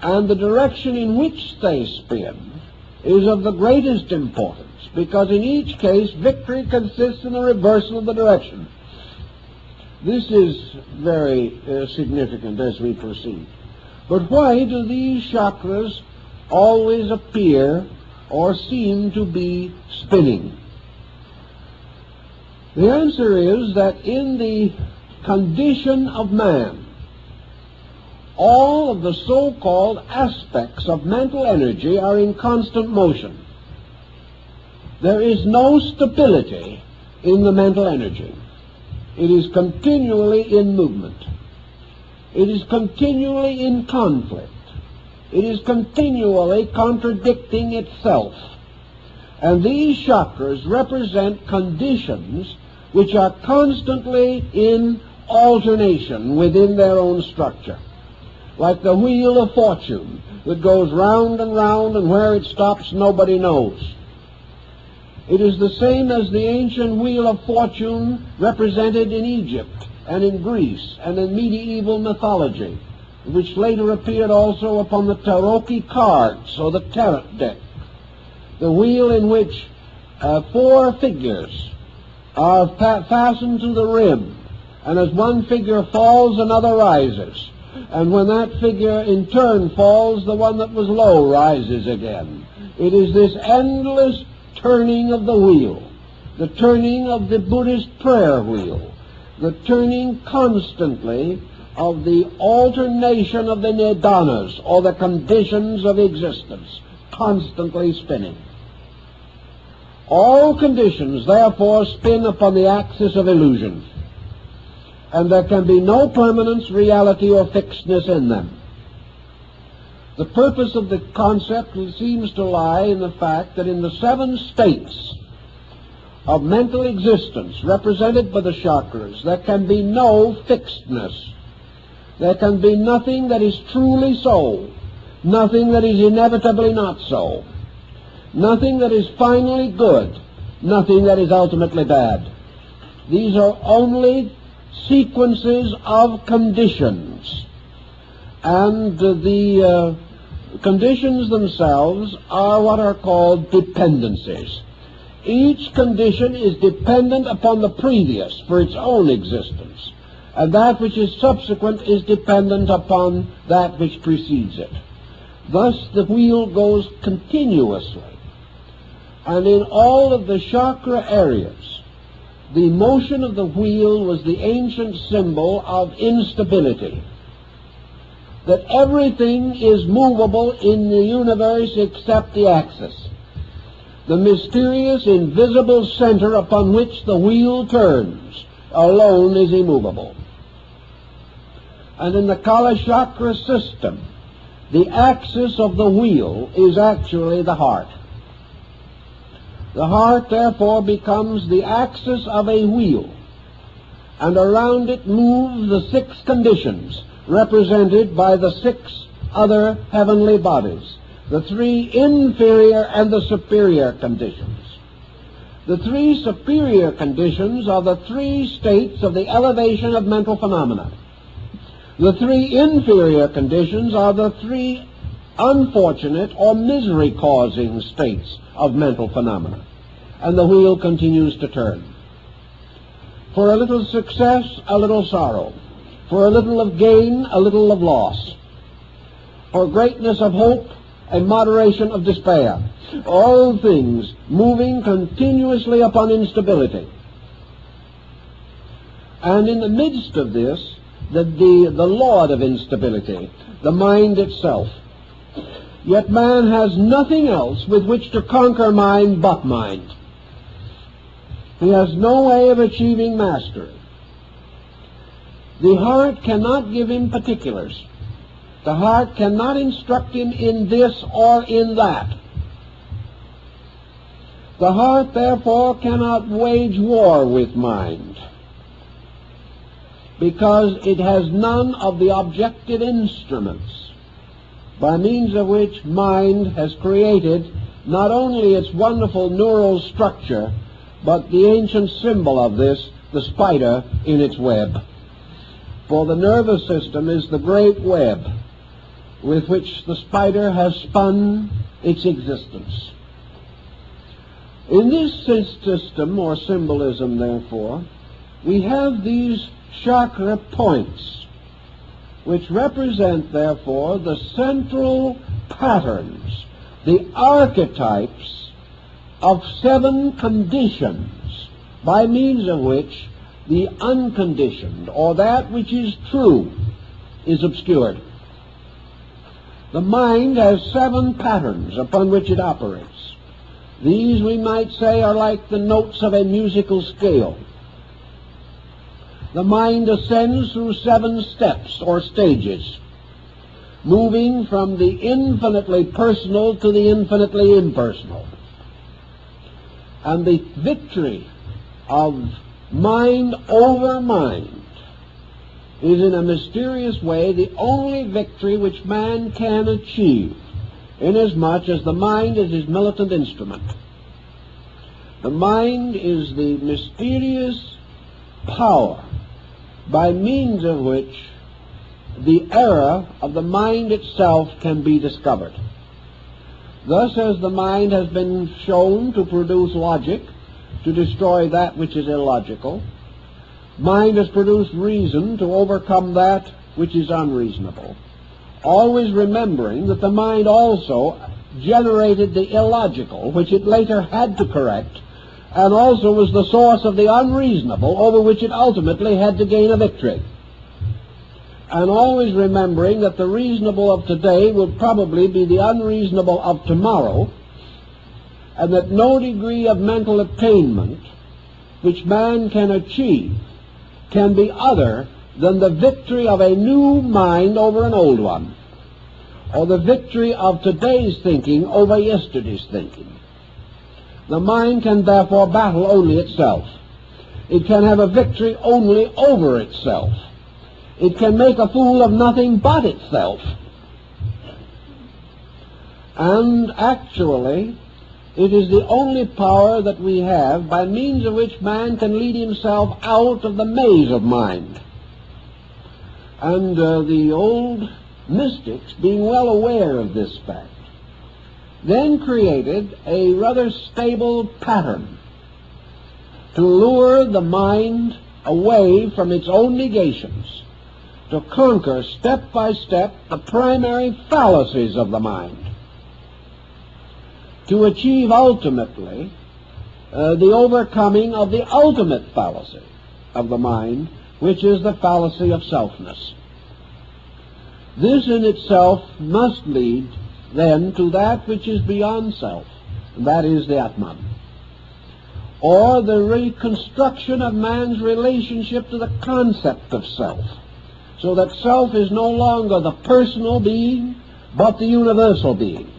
And the direction in which they spin is of the greatest importance, because in each case victory consists in the reversal of the direction. This is very significant as we proceed. But why do these chakras always appear or seem to be spinning? The answer is that in the condition of man, all of the so-called aspects of mental energy are in constant motion. There is no stability in the mental energy. It is continually in movement. It is continually in conflict. It is continually contradicting itself. And these chakras represent conditions which are constantly in alternation within their own structure, like the wheel of fortune that goes round and round, and where it stops nobody knows. It is the same as the ancient wheel of fortune represented in Egypt and in Greece and in medieval mythology, which later appeared also upon the tarot cards or the tarot deck. The wheel in which 4 figures are fastened to the rim, and as one figure falls, another rises. And when that figure in turn falls, the one that was low rises again. It is this endless turning of the wheel, the turning of the Buddhist prayer wheel, the turning constantly of the alternation of the nidanas, or the conditions of existence, constantly spinning. All conditions, therefore, spin upon the axis of illusion, and there can be no permanence, reality, or fixedness in them. The purpose of the concept seems to lie in the fact that in the 7 states of mental existence represented by the chakras, there can be no fixedness. There can be nothing that is truly so, nothing that is inevitably not so, nothing that is finally good, nothing that is ultimately bad. These are only sequences of conditions, and the conditions themselves are what are called dependencies. Each condition is dependent upon the previous for its own existence, and that which is subsequent is dependent upon that which precedes it. Thus the wheel goes continuously, and in all of the chakra areas, the motion of the wheel was the ancient symbol of instability. That everything is movable in the universe except the axis. The mysterious, invisible center upon which the wheel turns alone is immovable. And in the Kala Chakra system, the axis of the wheel is actually the heart. The heart, therefore, becomes the axis of a wheel, and around it move the 6 conditions represented by the 6 other heavenly bodies, the 3 inferior and the superior conditions. The 3 superior conditions are the 3 states of the elevation of mental phenomena. The 3 inferior conditions are the 3 unfortunate or misery-causing states of mental phenomena. And the wheel continues to turn. For a little success, a little sorrow. For a little of gain, a little of loss. For greatness of hope, a moderation of despair. All things moving continuously upon instability. And in the midst of this, the lord of instability, the mind itself. Yet man has nothing else with which to conquer mind but mind. He has no way of achieving mastery. The heart cannot give him particulars. The heart cannot instruct him in this or in that. The heart, therefore, cannot wage war with mind, because it has none of the objective instruments by means of which mind has created not only its wonderful neural structure, but the ancient symbol of this, the spider in its web. For the nervous system is the great web with which the spider has spun its existence. In this system, or symbolism, therefore, we have these chakra points, which represent, therefore, the central patterns, the archetypes of 7 conditions by means of which the unconditioned, or that which is true, is obscured. The mind has 7 patterns upon which it operates. These, we might say, are like the notes of a musical scale. The mind ascends through 7 steps or stages, moving from the infinitely personal to the infinitely impersonal. And the victory of mind over mind is in a mysterious way the only victory which man can achieve, inasmuch as the mind is his militant instrument. The mind is the mysterious power by means of which the error of the mind itself can be discovered. Thus, as the mind has been shown to produce logic, to destroy that which is illogical, mind has produced reason to overcome that which is unreasonable, always remembering that the mind also generated the illogical, which it later had to correct, and also was the source of the unreasonable, over which it ultimately had to gain a victory. And always remembering that the reasonable of today will probably be the unreasonable of tomorrow, and that no degree of mental attainment which man can achieve can be other than the victory of a new mind over an old one, or the victory of today's thinking over yesterday's thinking. The mind can therefore battle only itself. It can have a victory only over itself. It can make a fool of nothing but itself. And actually, It is the only power that we have by means of which man can lead himself out of the maze of mind. And the old mystics, being well aware of this fact, then created a rather stable pattern to lure the mind away from its own negations, to conquer step by step the primary fallacies of the mind, to achieve ultimately the overcoming of the ultimate fallacy of the mind, which is the fallacy of selfness. This in itself must lead then to that which is beyond self, and that is the Atman, or the reconstruction of man's relationship to the concept of self, so that self is no longer the personal being, but the universal being,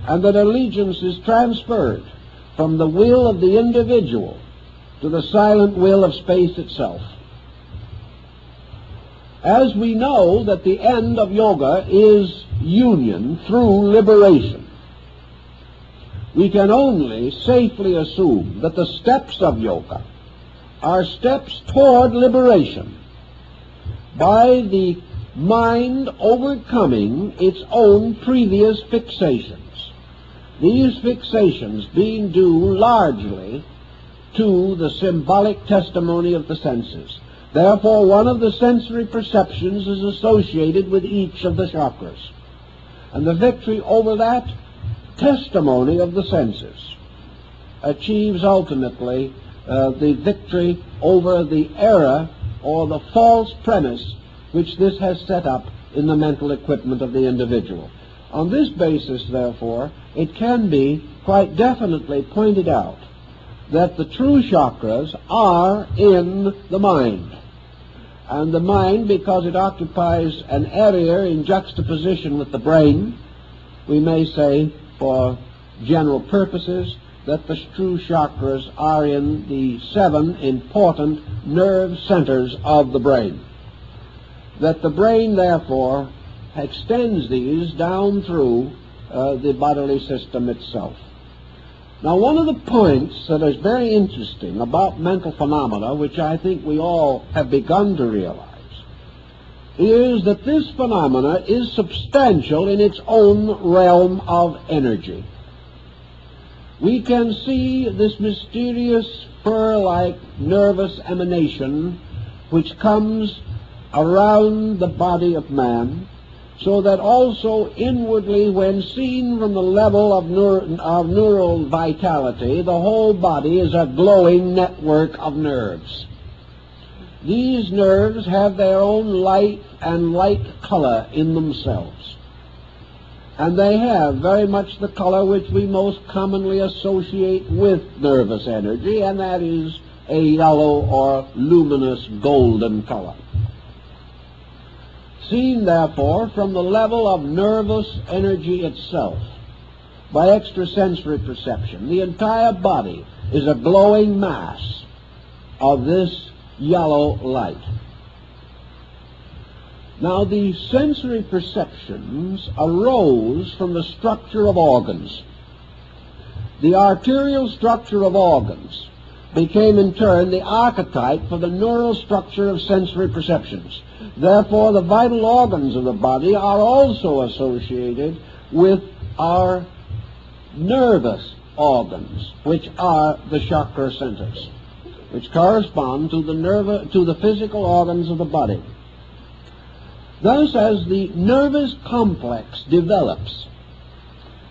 and that allegiance is transferred from the will of the individual to the silent will of space itself. As we know that the end of yoga is union through liberation, we can only safely assume that the steps of yoga are steps toward liberation by the mind overcoming its own previous fixations. These fixations being due largely to the symbolic testimony of the senses. Therefore, one of the sensory perceptions is associated with each of the chakras. And the victory over that testimony of the senses achieves ultimately the victory over the error or the false premise which this has set up in the mental equipment of the individual. On this basis, therefore, it can be quite definitely pointed out that the true chakras are in the mind. And the mind, because it occupies an area in juxtaposition with the brain, we may say, for general purposes, that the true chakras are in the 7 important nerve centers of the brain. That the brain, therefore, extends these down through the bodily system itself. Now, one of the points that is very interesting about mental phenomena, which I think we all have begun to realize, is that this phenomena is substantial in its own realm of energy. We can see this mysterious fur-like nervous emanation which comes around the body of man, so that also inwardly, when seen from the level of neural vitality, the whole body is a glowing network of nerves. These nerves have their own light and light color in themselves. And they have very much the color which we most commonly associate with nervous energy, and that is a yellow or luminous golden color. Seen, therefore, from the level of nervous energy itself, by extrasensory perception, the entire body is a glowing mass of this yellow light. Now, the sensory perceptions arose from the structure of organs. The arterial structure of organs became in turn the archetype for the neural structure of sensory perceptions. Therefore, the vital organs of the body are also associated with our nervous organs, which are the chakra centers, which correspond to the physical organs of the body. Thus, as the nervous complex develops,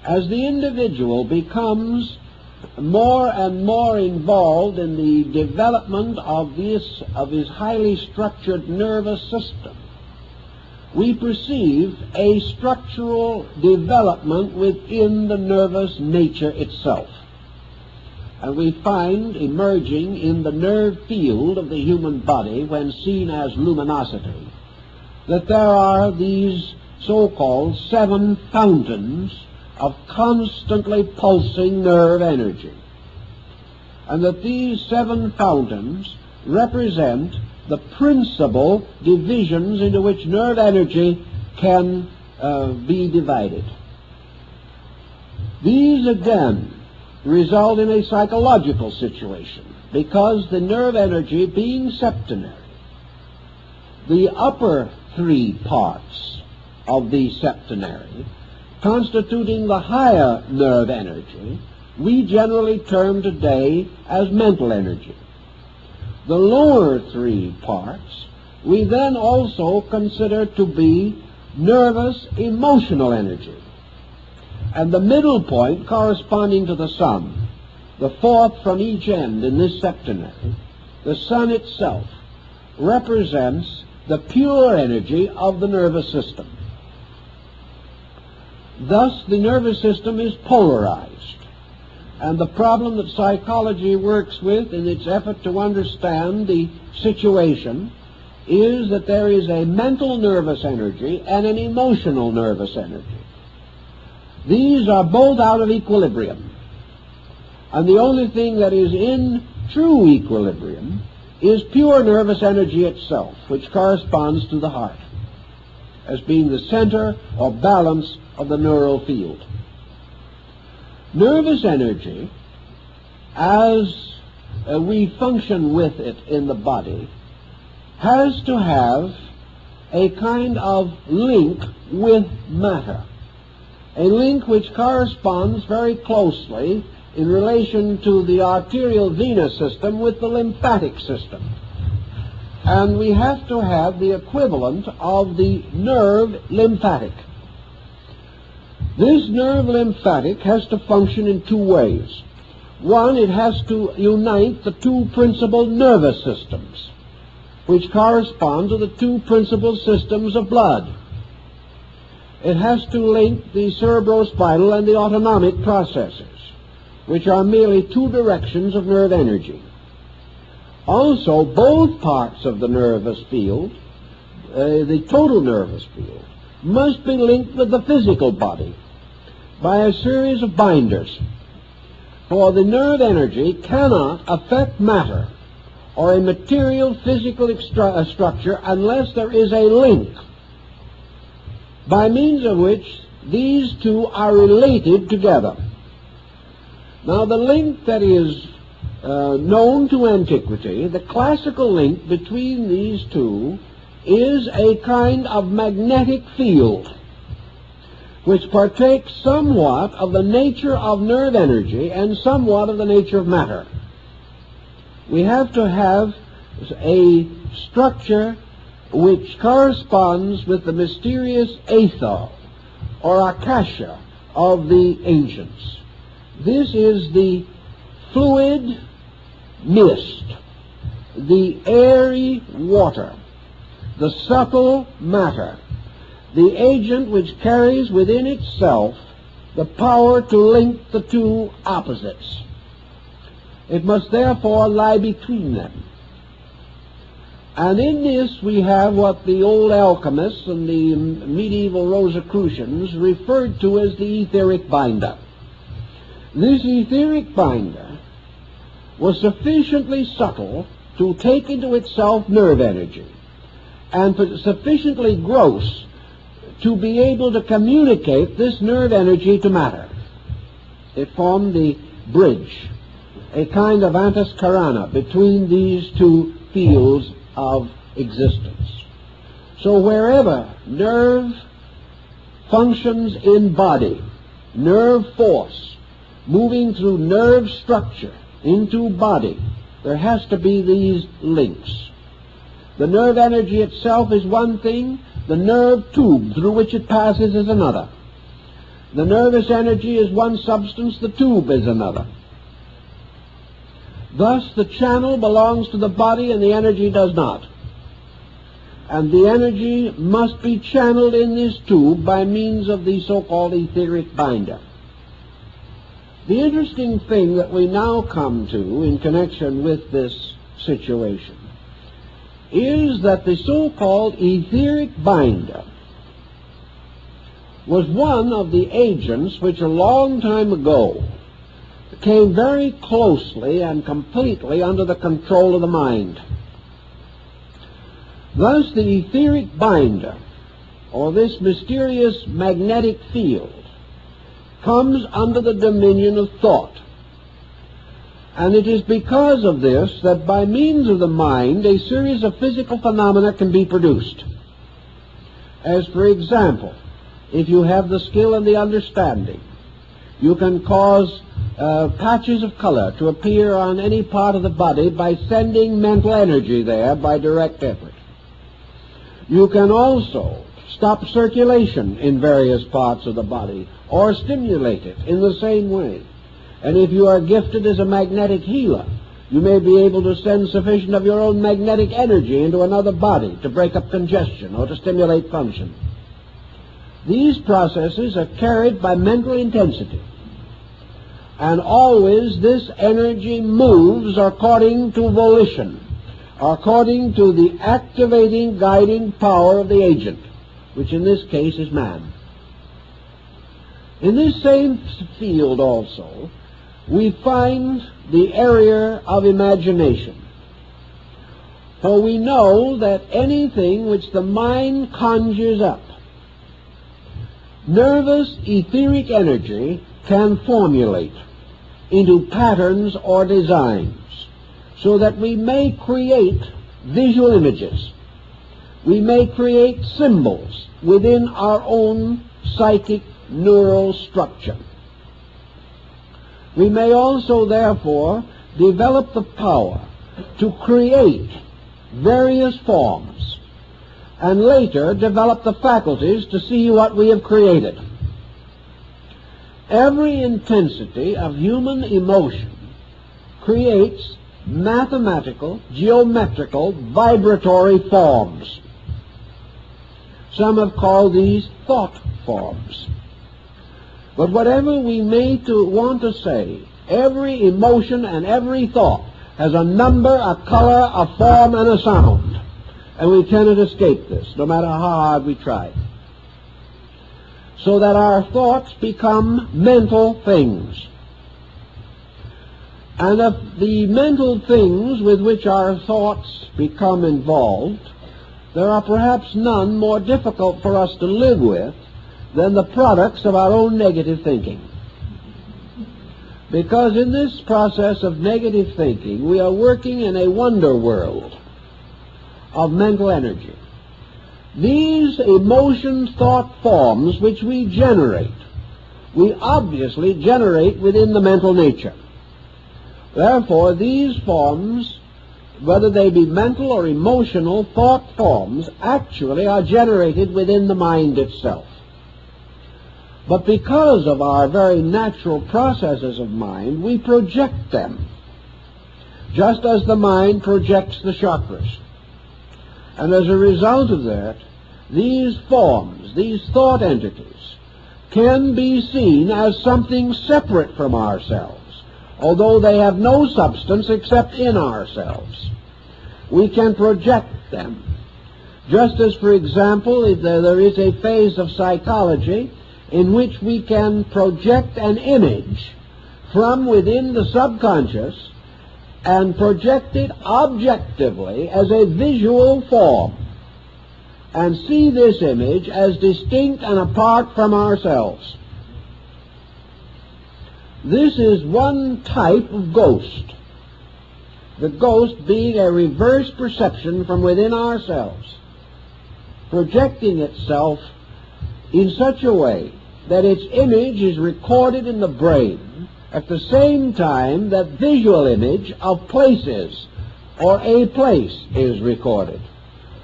as the individual becomes more and more involved in the development of his highly structured nervous system, we perceive a structural development within the nervous nature itself. And we find emerging in the nerve field of the human body, when seen as luminosity, that there are these so-called 7 fountains of constantly pulsing nerve energy, and that these 7 fountains represent the principal divisions into which nerve energy can be divided. These again result in a psychological situation, because the nerve energy being septenary, the upper three parts of the septenary, constituting the higher nerve energy, we generally term today as mental energy. The lower three parts we then also consider to be nervous emotional energy. And the middle point corresponding to the sun, the fourth from each end in this septenary, the sun itself, represents the pure energy of the nervous system. Thus the nervous system is polarized, and the problem that psychology works with in its effort to understand the situation is that there is a mental nervous energy and an emotional nervous energy. These are both out of equilibrium, and the only thing that is in true equilibrium is pure nervous energy itself, which corresponds to the heart as being the center or balance of the neural field. Nervous energy, as we function with it in the body, has to have a kind of link with matter, a link which corresponds very closely in relation to the arterial venous system with the lymphatic system. And we have to have the equivalent of the nerve lymphatic. This nerve lymphatic has to function in two ways. One, it has to unite the two principal nervous systems, which correspond to the two principal systems of blood. It has to link the cerebrospinal and the autonomic processes, which are merely two directions of nerve energy. Also, both parts of the nervous field, the total nervous field, must be linked with the physical body by a series of binders. For the nerve energy cannot affect matter or a material physical structure unless there is a link by means of which these two are related together. Now, the link that is known to antiquity, the classical link between these two, is a kind of magnetic field which partakes somewhat of the nature of nerve energy and somewhat of the nature of matter. We have to have a structure which corresponds with the mysterious aether or akasha of the ancients. This is the fluid mist, the airy water, the subtle matter, the agent which carries within itself the power to link the two opposites. It must therefore lie between them. And in this we have what the old alchemists and the medieval Rosicrucians referred to as the etheric binder. This etheric binder was sufficiently subtle to take into itself nerve energy, and sufficiently gross to be able to communicate this nerve energy to matter. It formed the bridge, a kind of antis carana between these two fields of existence. So wherever nerve functions in body, nerve force moving through nerve structure into body, there has to be these links. The nerve energy itself is one thing, the nerve tube through which it passes is another. The nervous energy is one substance, the tube is another. Thus the channel belongs to the body and the energy does not. And the energy must be channeled in this tube by means of the so-called etheric binder. The interesting thing that we now come to in connection with this situation is that the so-called etheric binder was one of the agents which a long time ago came very closely and completely under the control of the mind. Thus the etheric binder, or this mysterious magnetic field, comes under the dominion of thought. And it is because of this that by means of the mind a series of physical phenomena can be produced. As for example, if you have the skill and the understanding, you can cause patches of color to appear on any part of the body by sending mental energy there by direct effort. You can also stop circulation in various parts of the body or stimulate it in the same way. And if you are gifted as a magnetic healer, you may be able to send sufficient of your own magnetic energy into another body to break up congestion or to stimulate function. These processes are carried by mental intensity. And always this energy moves according to volition, according to the activating, guiding power of the agent, which in this case is man. In this same field also, we find the area of imagination. For we know that anything which the mind conjures up, nervous etheric energy can formulate into patterns or designs, so that we may create visual images. We may create symbols within our own psychic neural structure. We may also, therefore, develop the power to create various forms, and later develop the faculties to see what we have created. Every intensity of human emotion creates mathematical, geometrical, vibratory forms. Some have called these thought forms. But whatever we may want to say, every emotion and every thought has a number, a color, a form, and a sound. And we cannot escape this, no matter how hard we try. So that our thoughts become mental things. And of the mental things with which our thoughts become involved, there are perhaps none more difficult for us to live with than the products of our own negative thinking. Because in this process of negative thinking, we are working in a wonder world of mental energy. These emotion thought forms which we generate, we obviously generate within the mental nature. Therefore, these forms, whether they be mental or emotional thought forms, actually are generated within the mind itself. But because of our very natural processes of mind, we project them, just as the mind projects the chakras. And as a result of that, these forms, these thought entities, can be seen as something separate from ourselves, although they have no substance except in ourselves. We can project them. Just as, for example, there is a phase of psychology in which we can project an image from within the subconscious and project it objectively as a visual form, and see this image as distinct and apart from ourselves. This is one type of ghost, the ghost being a reverse perception from within ourselves, projecting itself in such a way that its image is recorded in the brain at the same time that visual image of places or a place is recorded,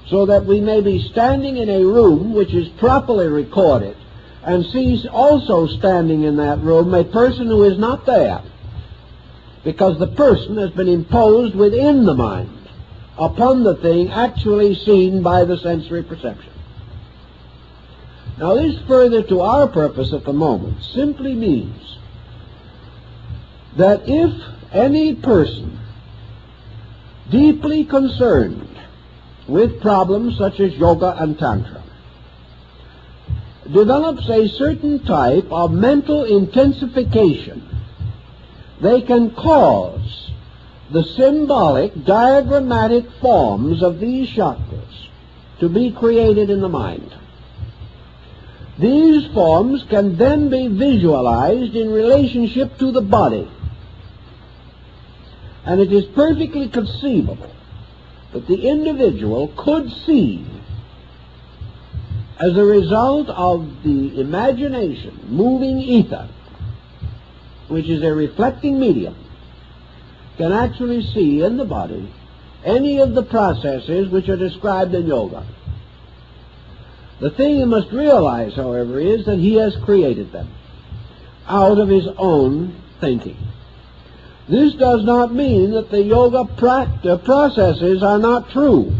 so that we may be standing in a room which is properly recorded and sees also standing in that room a person who is not there, because the person has been imposed within the mind upon the thing actually seen by the sensory perception. Now this, further to our purpose at the moment, simply means that if any person deeply concerned with problems such as yoga and tantra develops a certain type of mental intensification, they can cause the symbolic, diagrammatic forms of these chakras to be created in the mind. These forms can then be visualized in relationship to the body. And it is perfectly conceivable that the individual could see, as a result of the imagination, moving ether, which is a reflecting medium, can actually see in the body any of the processes which are described in yoga. The thing you must realize, however, is that he has created them out of his own thinking. This does not mean that the yoga processes are not true,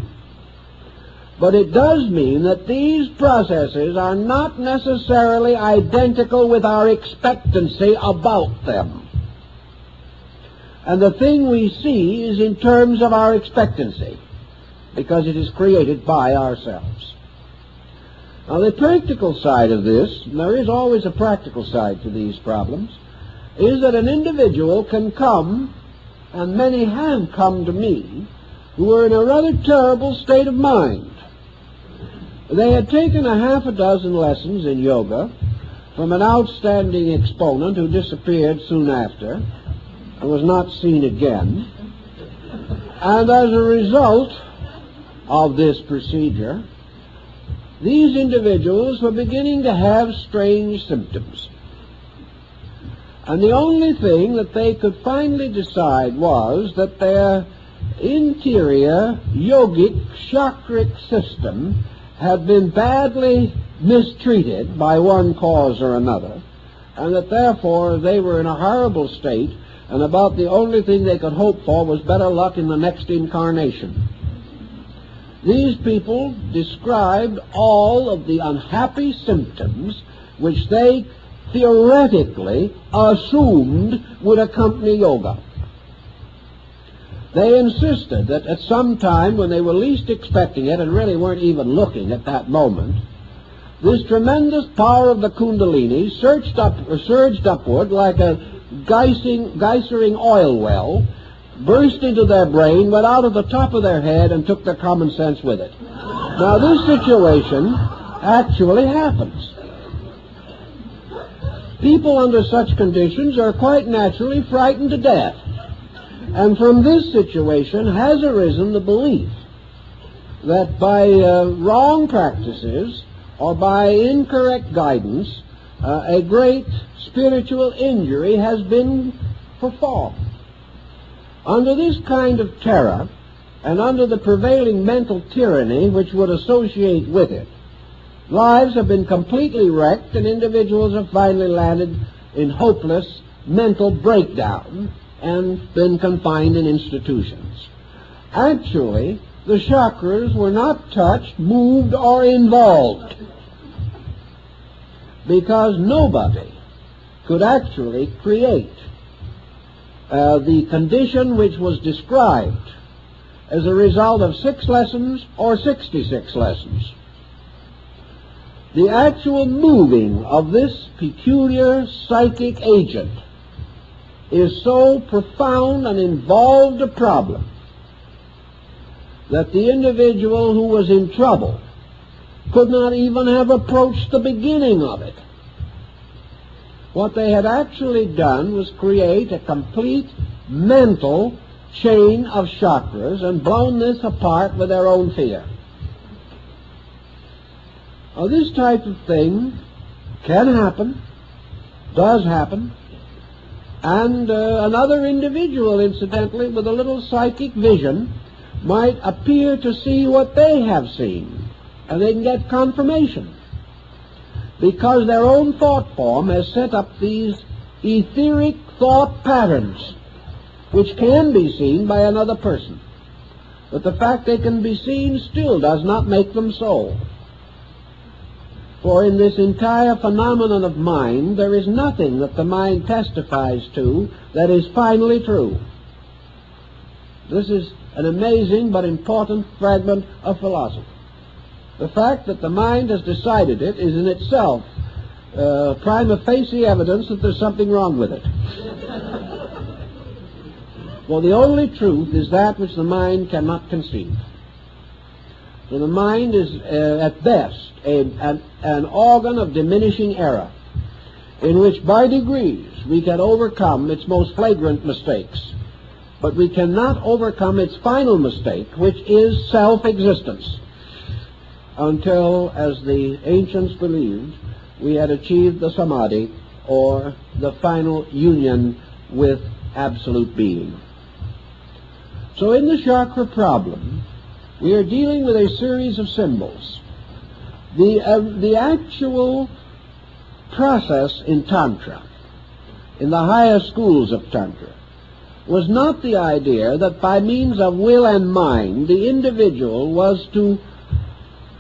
but it does mean that these processes are not necessarily identical with our expectancy about them. And the thing we see is in terms of our expectancy, because it is created by ourselves. Now, the practical side of this, and there is always a practical side to these problems, is that an individual can come, and many have come to me, who are in a rather terrible state of mind. They had taken a half a dozen lessons in yoga from an outstanding exponent who disappeared soon after and was not seen again. And as a result of this procedure, these individuals were beginning to have strange symptoms. And the only thing that they could finally decide was that their interior yogic chakric system had been badly mistreated by one cause or another, and that therefore they were in a horrible state, and about the only thing they could hope for was better luck in the next incarnation. These people described all of the unhappy symptoms which they theoretically assumed would accompany yoga. They insisted that at some time when they were least expecting it and really weren't even looking at that moment, this tremendous power of the Kundalini surged upward like a geysering oil well, burst into their brain, went out of the top of their head, and took their common sense with it. Now, this situation actually happens. People under such conditions are quite naturally frightened to death. And from this situation has arisen the belief that by wrong practices or by incorrect guidance, a great spiritual injury has been performed. Under this kind of terror, and under the prevailing mental tyranny which would associate with it, lives have been completely wrecked, and individuals have finally landed in hopeless mental breakdown and been confined in institutions. Actually, the chakras were not touched, moved, or involved, because nobody could actually create the condition which was described as a result of 6 lessons or 66 lessons. The actual moving of this peculiar psychic agent is so profound and involved a problem that the individual who was in trouble could not even have approached the beginning of it. What they had actually done was create a complete mental chain of chakras and blown this apart with their own fear. Now, this type of thing can happen, does happen, and another individual, incidentally, with a little psychic vision, might appear to see what they have seen, and they can get confirmation, because their own thought form has set up these etheric thought patterns, which can be seen by another person. But the fact they can be seen still does not make them so. For in this entire phenomenon of mind, there is nothing that the mind testifies to that is finally true. This is an amazing but important fragment of philosophy. The fact that the mind has decided it is in itself prima facie evidence that there's something wrong with it. For the only truth is that which the mind cannot conceive. So the mind is, at best, an organ of diminishing error, in which by degrees we can overcome its most flagrant mistakes, but we cannot overcome its final mistake, which is self-existence, until, as the ancients believed, we had achieved the samadhi, or the final union with absolute being. So in the chakra problem, we are dealing with a series of symbols. The actual process in Tantra, in the higher schools of Tantra, was not the idea that by means of will and mind the individual was to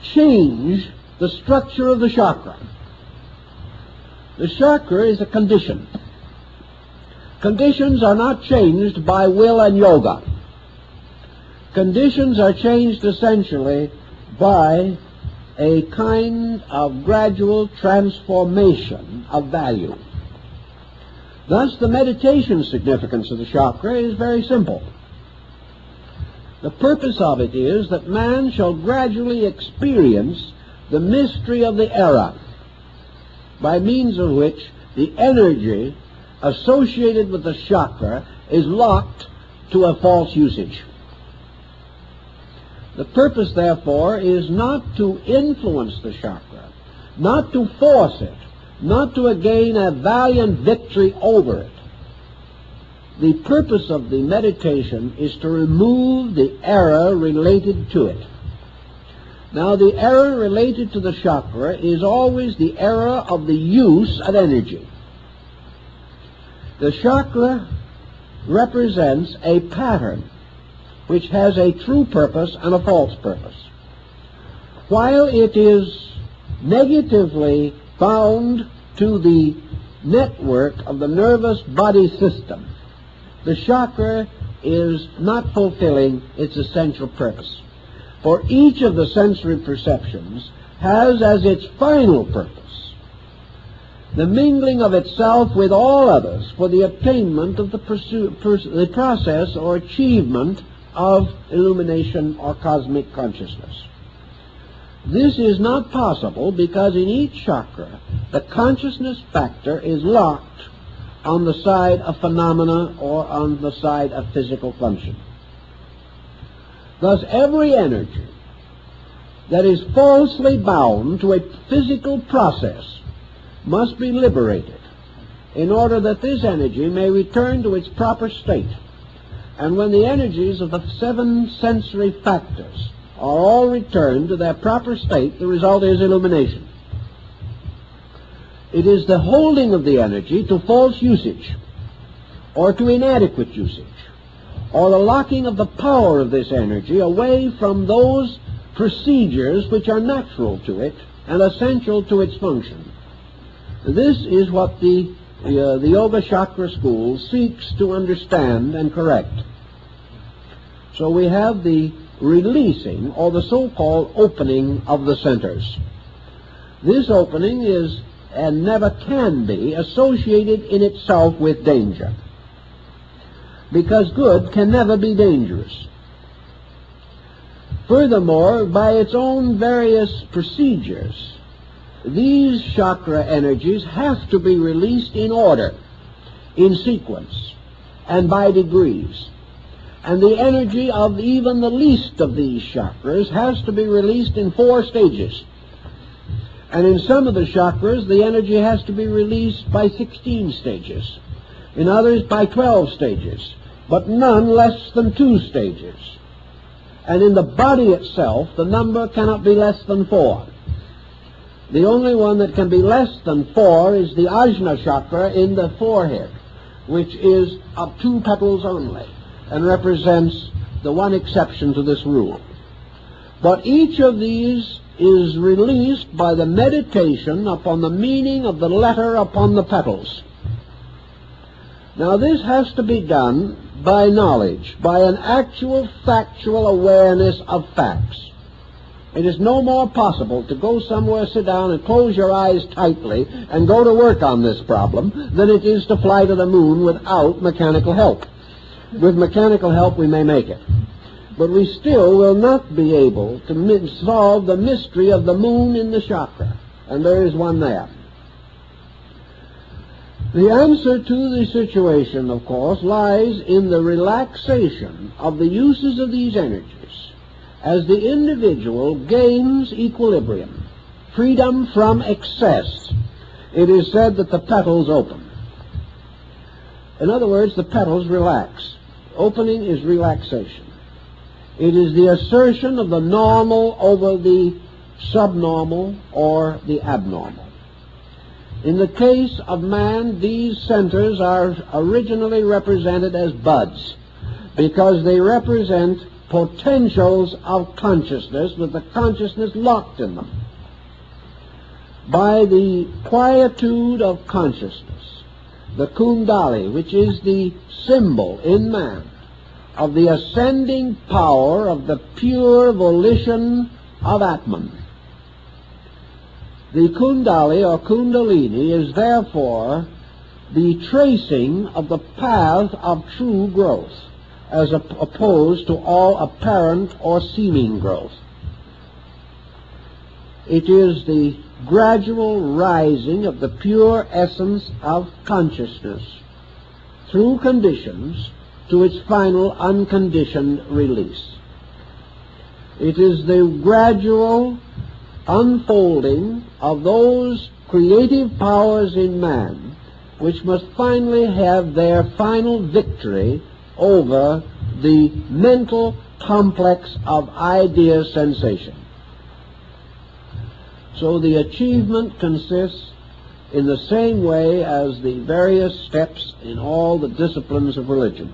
change the structure of the chakra. The chakra is a condition. Conditions are not changed by will and yoga. Conditions are changed essentially by a kind of gradual transformation of value. Thus, the meditation significance of the chakra is very simple. The purpose of it is that man shall gradually experience the mystery of the era, by means of which the energy associated with the chakra is locked to a false usage. The purpose, therefore, is not to influence the chakra, not to force it, not to gain a valiant victory over it. The purpose of the meditation is to remove the error related to it. Now, the error related to the chakra is always the error of the use of energy. The chakra represents a pattern which has a true purpose and a false purpose. While it is negatively bound to the network of the nervous body system, the chakra is not fulfilling its essential purpose. For each of the sensory perceptions has as its final purpose the mingling of itself with all others for the attainment of the process or achievement of illumination or cosmic consciousness. This is not possible because in each chakra the consciousness factor is locked on the side of phenomena or on the side of physical function. Thus, every energy that is falsely bound to a physical process must be liberated in order that this energy may return to its proper state. And when the energies of the 7 sensory factors are all returned to their proper state, the result is illumination. It is the holding of the energy to false usage, or to inadequate usage, or the locking of the power of this energy away from those procedures which are natural to it and essential to its function. This is what the Yoga Chakra School seeks to understand and correct. So we have the releasing, or the so-called opening of the centers. This opening is, and never can be, associated in itself with danger, because good can never be dangerous. Furthermore, by its own various procedures, these chakra energies have to be released in order, in sequence, and by degrees. And the energy of even the least of these chakras has to be released in 4 stages. And in some of the chakras, the energy has to be released by 16 stages. In others, by 12 stages, but none less than 2 stages. And in the body itself, the number cannot be less than 4. The only one that can be less than 4 is the Ajna chakra in the forehead, which is of 2 petals only, and represents the one exception to this rule. But each of these is released by the meditation upon the meaning of the letter upon the petals. Now this has to be done by knowledge, by an actual factual awareness of facts. It is no more possible to go somewhere, sit down, and close your eyes tightly and go to work on this problem than it is to fly to the moon without mechanical help. With mechanical help we may make it. but we still will not be able to solve the mystery of the moon in the chakra, and there is one there. The answer to the situation, of course, lies in the relaxation of the uses of these energies as the individual gains equilibrium, freedom from excess. It is said that the petals open. In other words, the petals relax. Opening is relaxation. It is the assertion of the normal over the subnormal or the abnormal. In the case of man, these centers are originally represented as buds because they represent potentials of consciousness with the consciousness locked in them. By the quietude of consciousness, the Kundalini, which is the symbol in man of the ascending power of the pure volition of Atman. The Kundalini or Kundalini is therefore the tracing of the path of true growth as opposed to all apparent or seeming growth. It is the gradual rising of the pure essence of consciousness through conditions to its final unconditioned release. It is the gradual unfolding of those creative powers in man which must finally have their final victory over the mental complex of idea sensation. So the achievement consists in the same way as the various steps in all the disciplines of religion.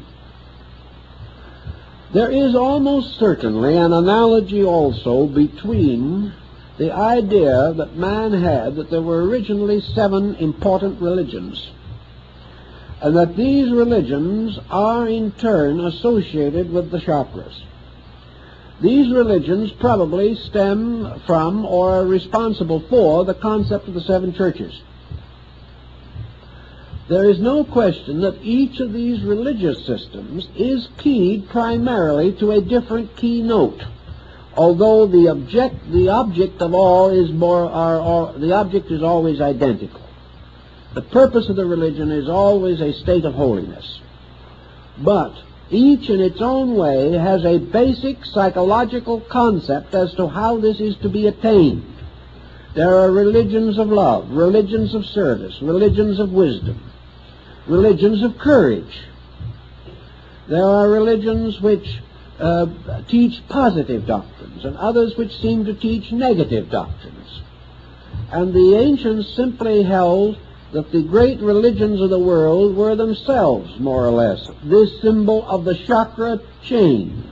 There is almost certainly an analogy also between the idea that man had that there were originally 7 important religions, and that these religions are in turn associated with the chakras. These religions probably stem from or are responsible for the concept of the 7 churches. There is no question that each of these religious systems is keyed primarily to a different key note, although the object of all is the object is always identical. The purpose of the religion is always a state of holiness. But each in its own way has a basic psychological concept as to how this is to be attained. There are religions of love, religions of service, religions of wisdom, religions of courage. There are religions which teach positive doctrines and others which seem to teach negative doctrines. And the ancients simply held that the great religions of the world were themselves, more or less, this symbol of the chakra chain,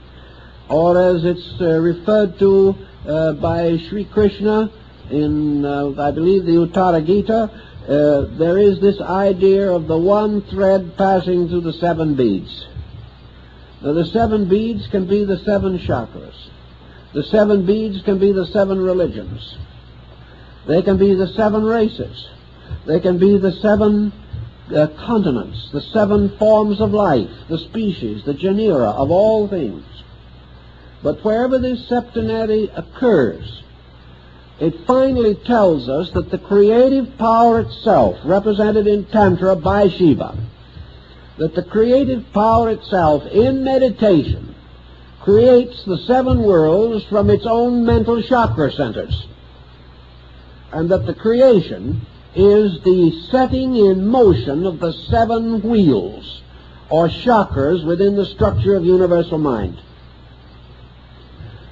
or as it's referred to by Sri Krishna in, I believe, the Uttara Gita, there is this idea of the one thread passing through the 7 beads. Now, the 7 beads can be the 7 chakras. The 7 beads can be the 7 religions. They can be the 7 races. They can be the 7 continents, the 7 forms of life, the species, the genera of all things. But wherever this septenary occurs, it finally tells us that the creative power itself, represented in Tantra by Shiva, that the creative power itself in meditation creates the 7 worlds from its own mental chakra centers, and that the creation is the setting in motion of the 7 wheels or chakras within the structure of universal mind.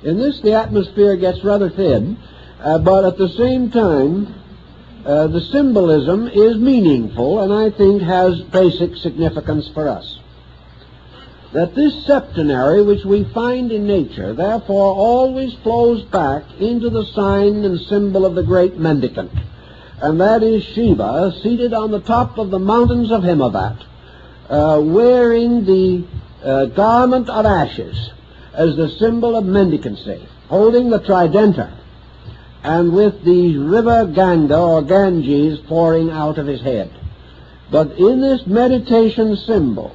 In this, the atmosphere gets rather thin, but at the same time, the symbolism is meaningful and I think has basic significance for us. That this septenary which we find in nature therefore always flows back into the sign and symbol of the great mendicant, and that is Shiva seated on the top of the mountains of Himavat, wearing the garment of ashes as the symbol of mendicancy, holding the tridenta, and with the river Ganga or Ganges pouring out of his head. But in this meditation symbol,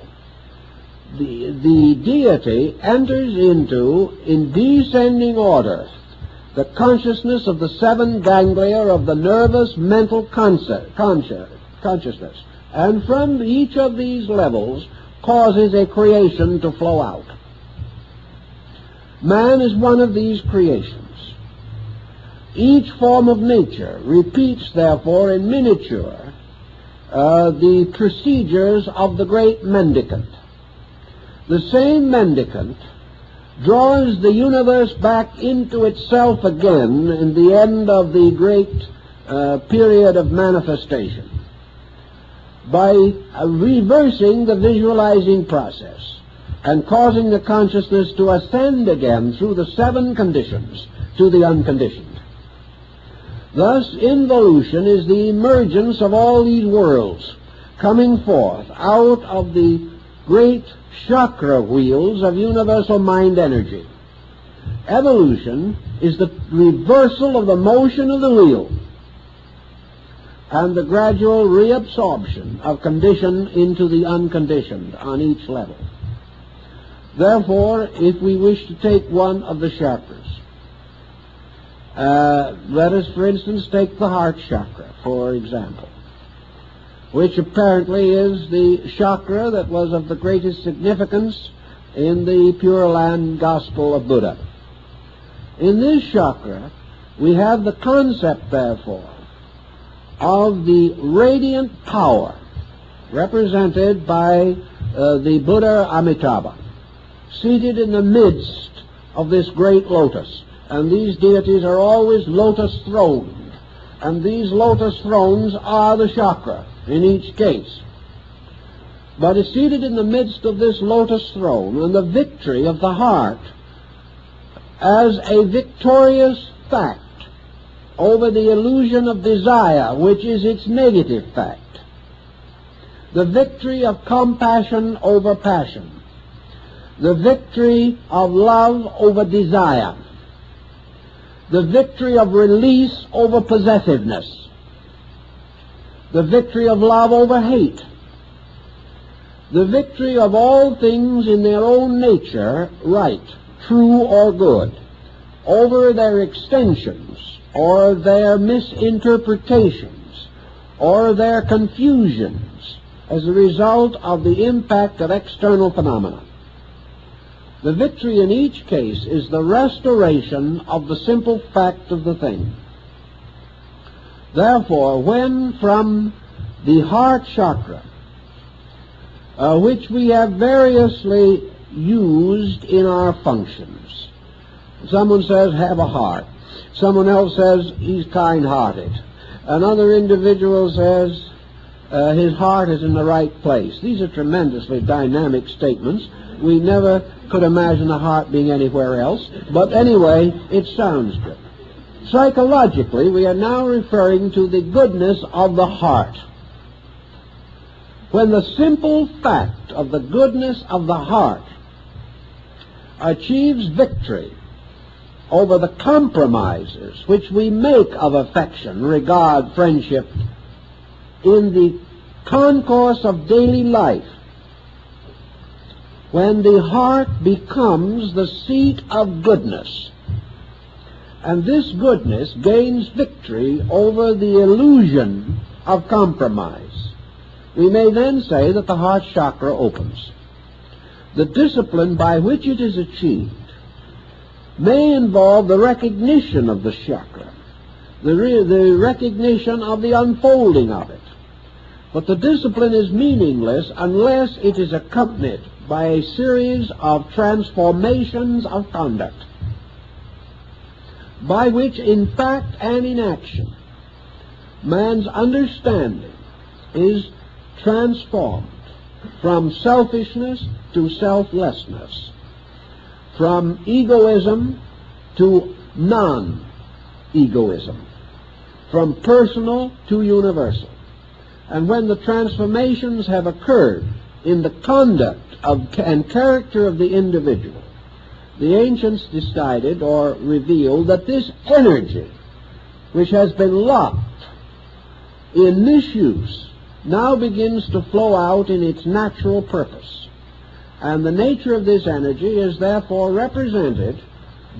the deity enters into, in descending order, the consciousness of the seven ganglia of the nervous mental consciousness, and from each of these levels causes a creation to flow out. Man is one of these creations. Each form of nature repeats, therefore, in miniature, the procedures of the great mendicant. The same mendicant draws the universe back into itself again in the end of the great period of manifestation by reversing the visualizing process and causing the consciousness to ascend again through the seven conditions to the unconditioned. Thus, involution is the emergence of all these worlds coming forth out of the great chakra wheels of universal mind energy. Evolution is the reversal of the motion of the wheel and the gradual reabsorption of condition into the unconditioned on each level. Therefore, if we wish to take one of the chakras, let us, for instance, take the heart chakra, for example, which apparently is the chakra that was of the greatest significance in the Pure Land Gospel of Buddha. In this chakra, we have the concept, therefore, of the radiant power represented by the Buddha Amitabha, seated in the midst of this great lotus. And these deities are always lotus-throned, and these lotus thrones are the chakra in each case. But is seated in the midst of this lotus throne, and the victory of the heart as a victorious fact over the illusion of desire, which is its negative fact. The victory of compassion over passion. The victory of love over desire. The victory of release over possessiveness. The victory of love over hate. The victory of all things in their own nature, right, true or good, over their extensions or their misinterpretations or their confusions as a result of the impact of external phenomena. The victory in each case is the restoration of the simple fact of the thing. Therefore, when from the heart chakra, which we have variously used in our functions, someone says, have a heart. Someone else says, he's kind-hearted. Another individual says, his heart is in the right place. These are tremendously dynamic statements. We never could imagine a heart being anywhere else, but anyway, it sounds good. Psychologically, we are now referring to the goodness of the heart. When the simple fact of the goodness of the heart achieves victory over the compromises which we make of affection, regard, friendship, in the concourse of daily life, when the heart becomes the seat of goodness, and this goodness gains victory over the illusion of compromise, we may then say that the heart chakra opens. The discipline by which it is achieved may involve the recognition of the chakra, the recognition of the unfolding of it. But the discipline is meaningless unless it is accompanied by a series of transformations of conduct, by which, in fact and in action, man's understanding is transformed from selfishness to selflessness, from egoism to non-egoism, from personal to universal. And when the transformations have occurred in the conduct and character of the individual, the ancients decided or revealed that this energy, which has been locked in misuse, now begins to flow out in its natural purpose. And the nature of this energy is therefore represented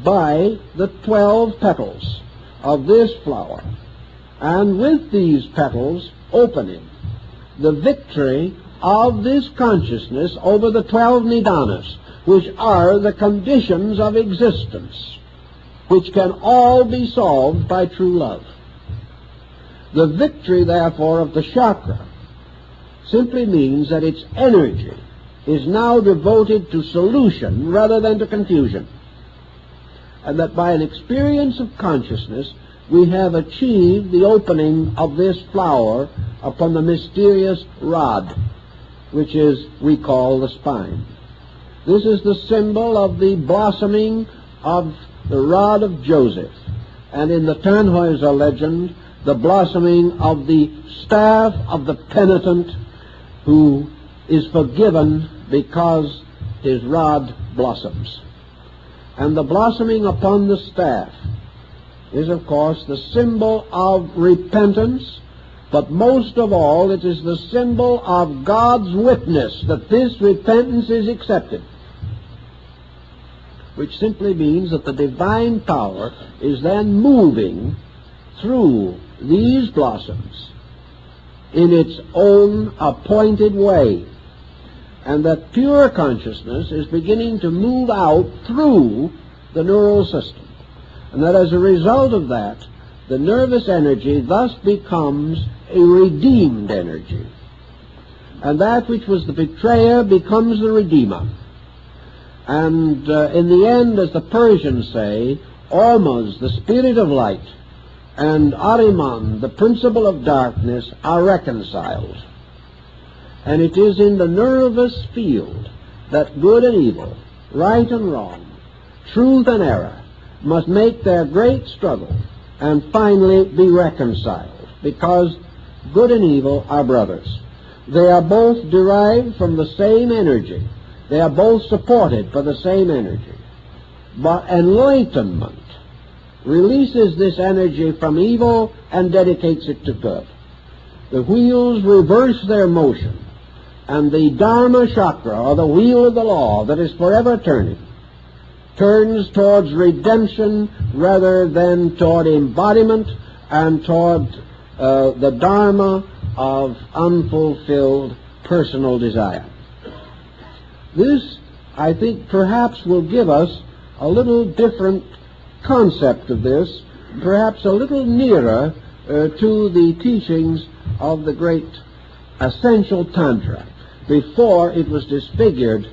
by the 12 petals of this flower. And with these petals opening, the victory of this consciousness over the 12 nidanas, which are the conditions of existence, which can all be solved by true love. The victory, therefore, of the chakra simply means that its energy is now devoted to solution rather than to confusion, and that by an experience of consciousness we have achieved the opening of this flower upon the mysterious rod, which is, we call, the spine. This is the symbol of the blossoming of the rod of Joseph, and in the Tannhäuser legend, the blossoming of the staff of the penitent who is forgiven because his rod blossoms. And the blossoming upon the staff is, of course, the symbol of repentance, but most of all it is the symbol of God's witness that this repentance is accepted, which simply means that the divine power is then moving through these blossoms in its own appointed way, and that pure consciousness is beginning to move out through the neural system, and that as a result of that, the nervous energy thus becomes a redeemed energy, and that which was the betrayer becomes the redeemer. And in the end, as the Persians say, Ormuz, the spirit of light, and Ahriman, the principle of darkness, are reconciled. And it is in the nervous field that good and evil, right and wrong, truth and error must make their great struggle and finally be reconciled, because good and evil are brothers. They are both derived from the same energy. They are both supported by the same energy. But enlightenment releases this energy from evil and dedicates it to good. The wheels reverse their motion, and the Dharma chakra, or the wheel of the law that is forever turning, turns towards redemption rather than toward embodiment and toward the Dharma of unfulfilled personal desire. This, I think, perhaps will give us a little different concept of this, perhaps a little nearer to the teachings of the great essential Tantra, before it was disfigured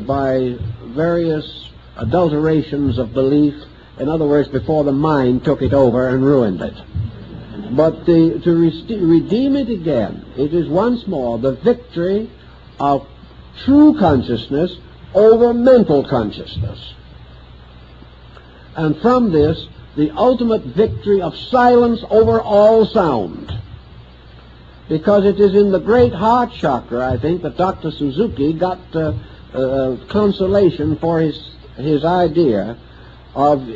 by various adulterations of belief. In other words, before the mind took it over and ruined it. But to redeem it again, it is once more the victory of true consciousness over mental consciousness. And from this, the ultimate victory of silence over all sound. Because it is in the great heart chakra, I think, that Dr. Suzuki got consolation for his idea of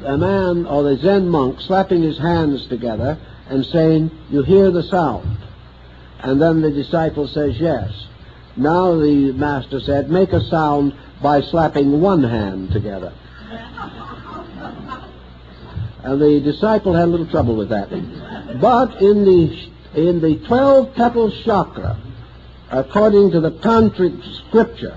a man or the Zen monk slapping his hands together and saying, "You hear the sound?" And then the disciple says, "Yes." Now the master said, "Make a sound by slapping one hand together." And the disciple had a little trouble with that. But in the 12 petal chakra, according to the tantric scripture,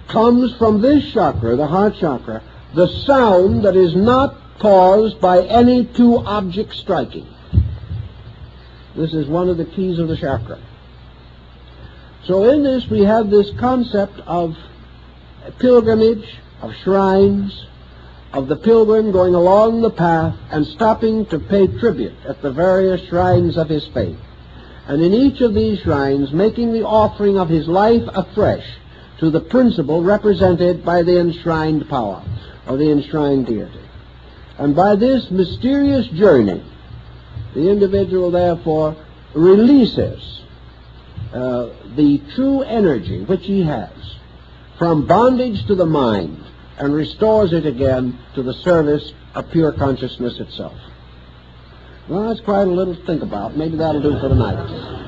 comes from this chakra, the heart chakra, the sound that is not caused by any two objects striking. This is one of the keys of the chakra. So in this we have this concept of pilgrimage, of shrines, of the pilgrim going along the path and stopping to pay tribute at the various shrines of his faith. And in each of these shrines making the offering of his life afresh to the principle represented by the enshrined power, or the enshrined deity. And by this mysterious journey, the individual therefore releases the true energy which he has from bondage to the mind and restores it again to the service of pure consciousness itself. Well, that's quite a little to think about. Maybe that'll do for tonight.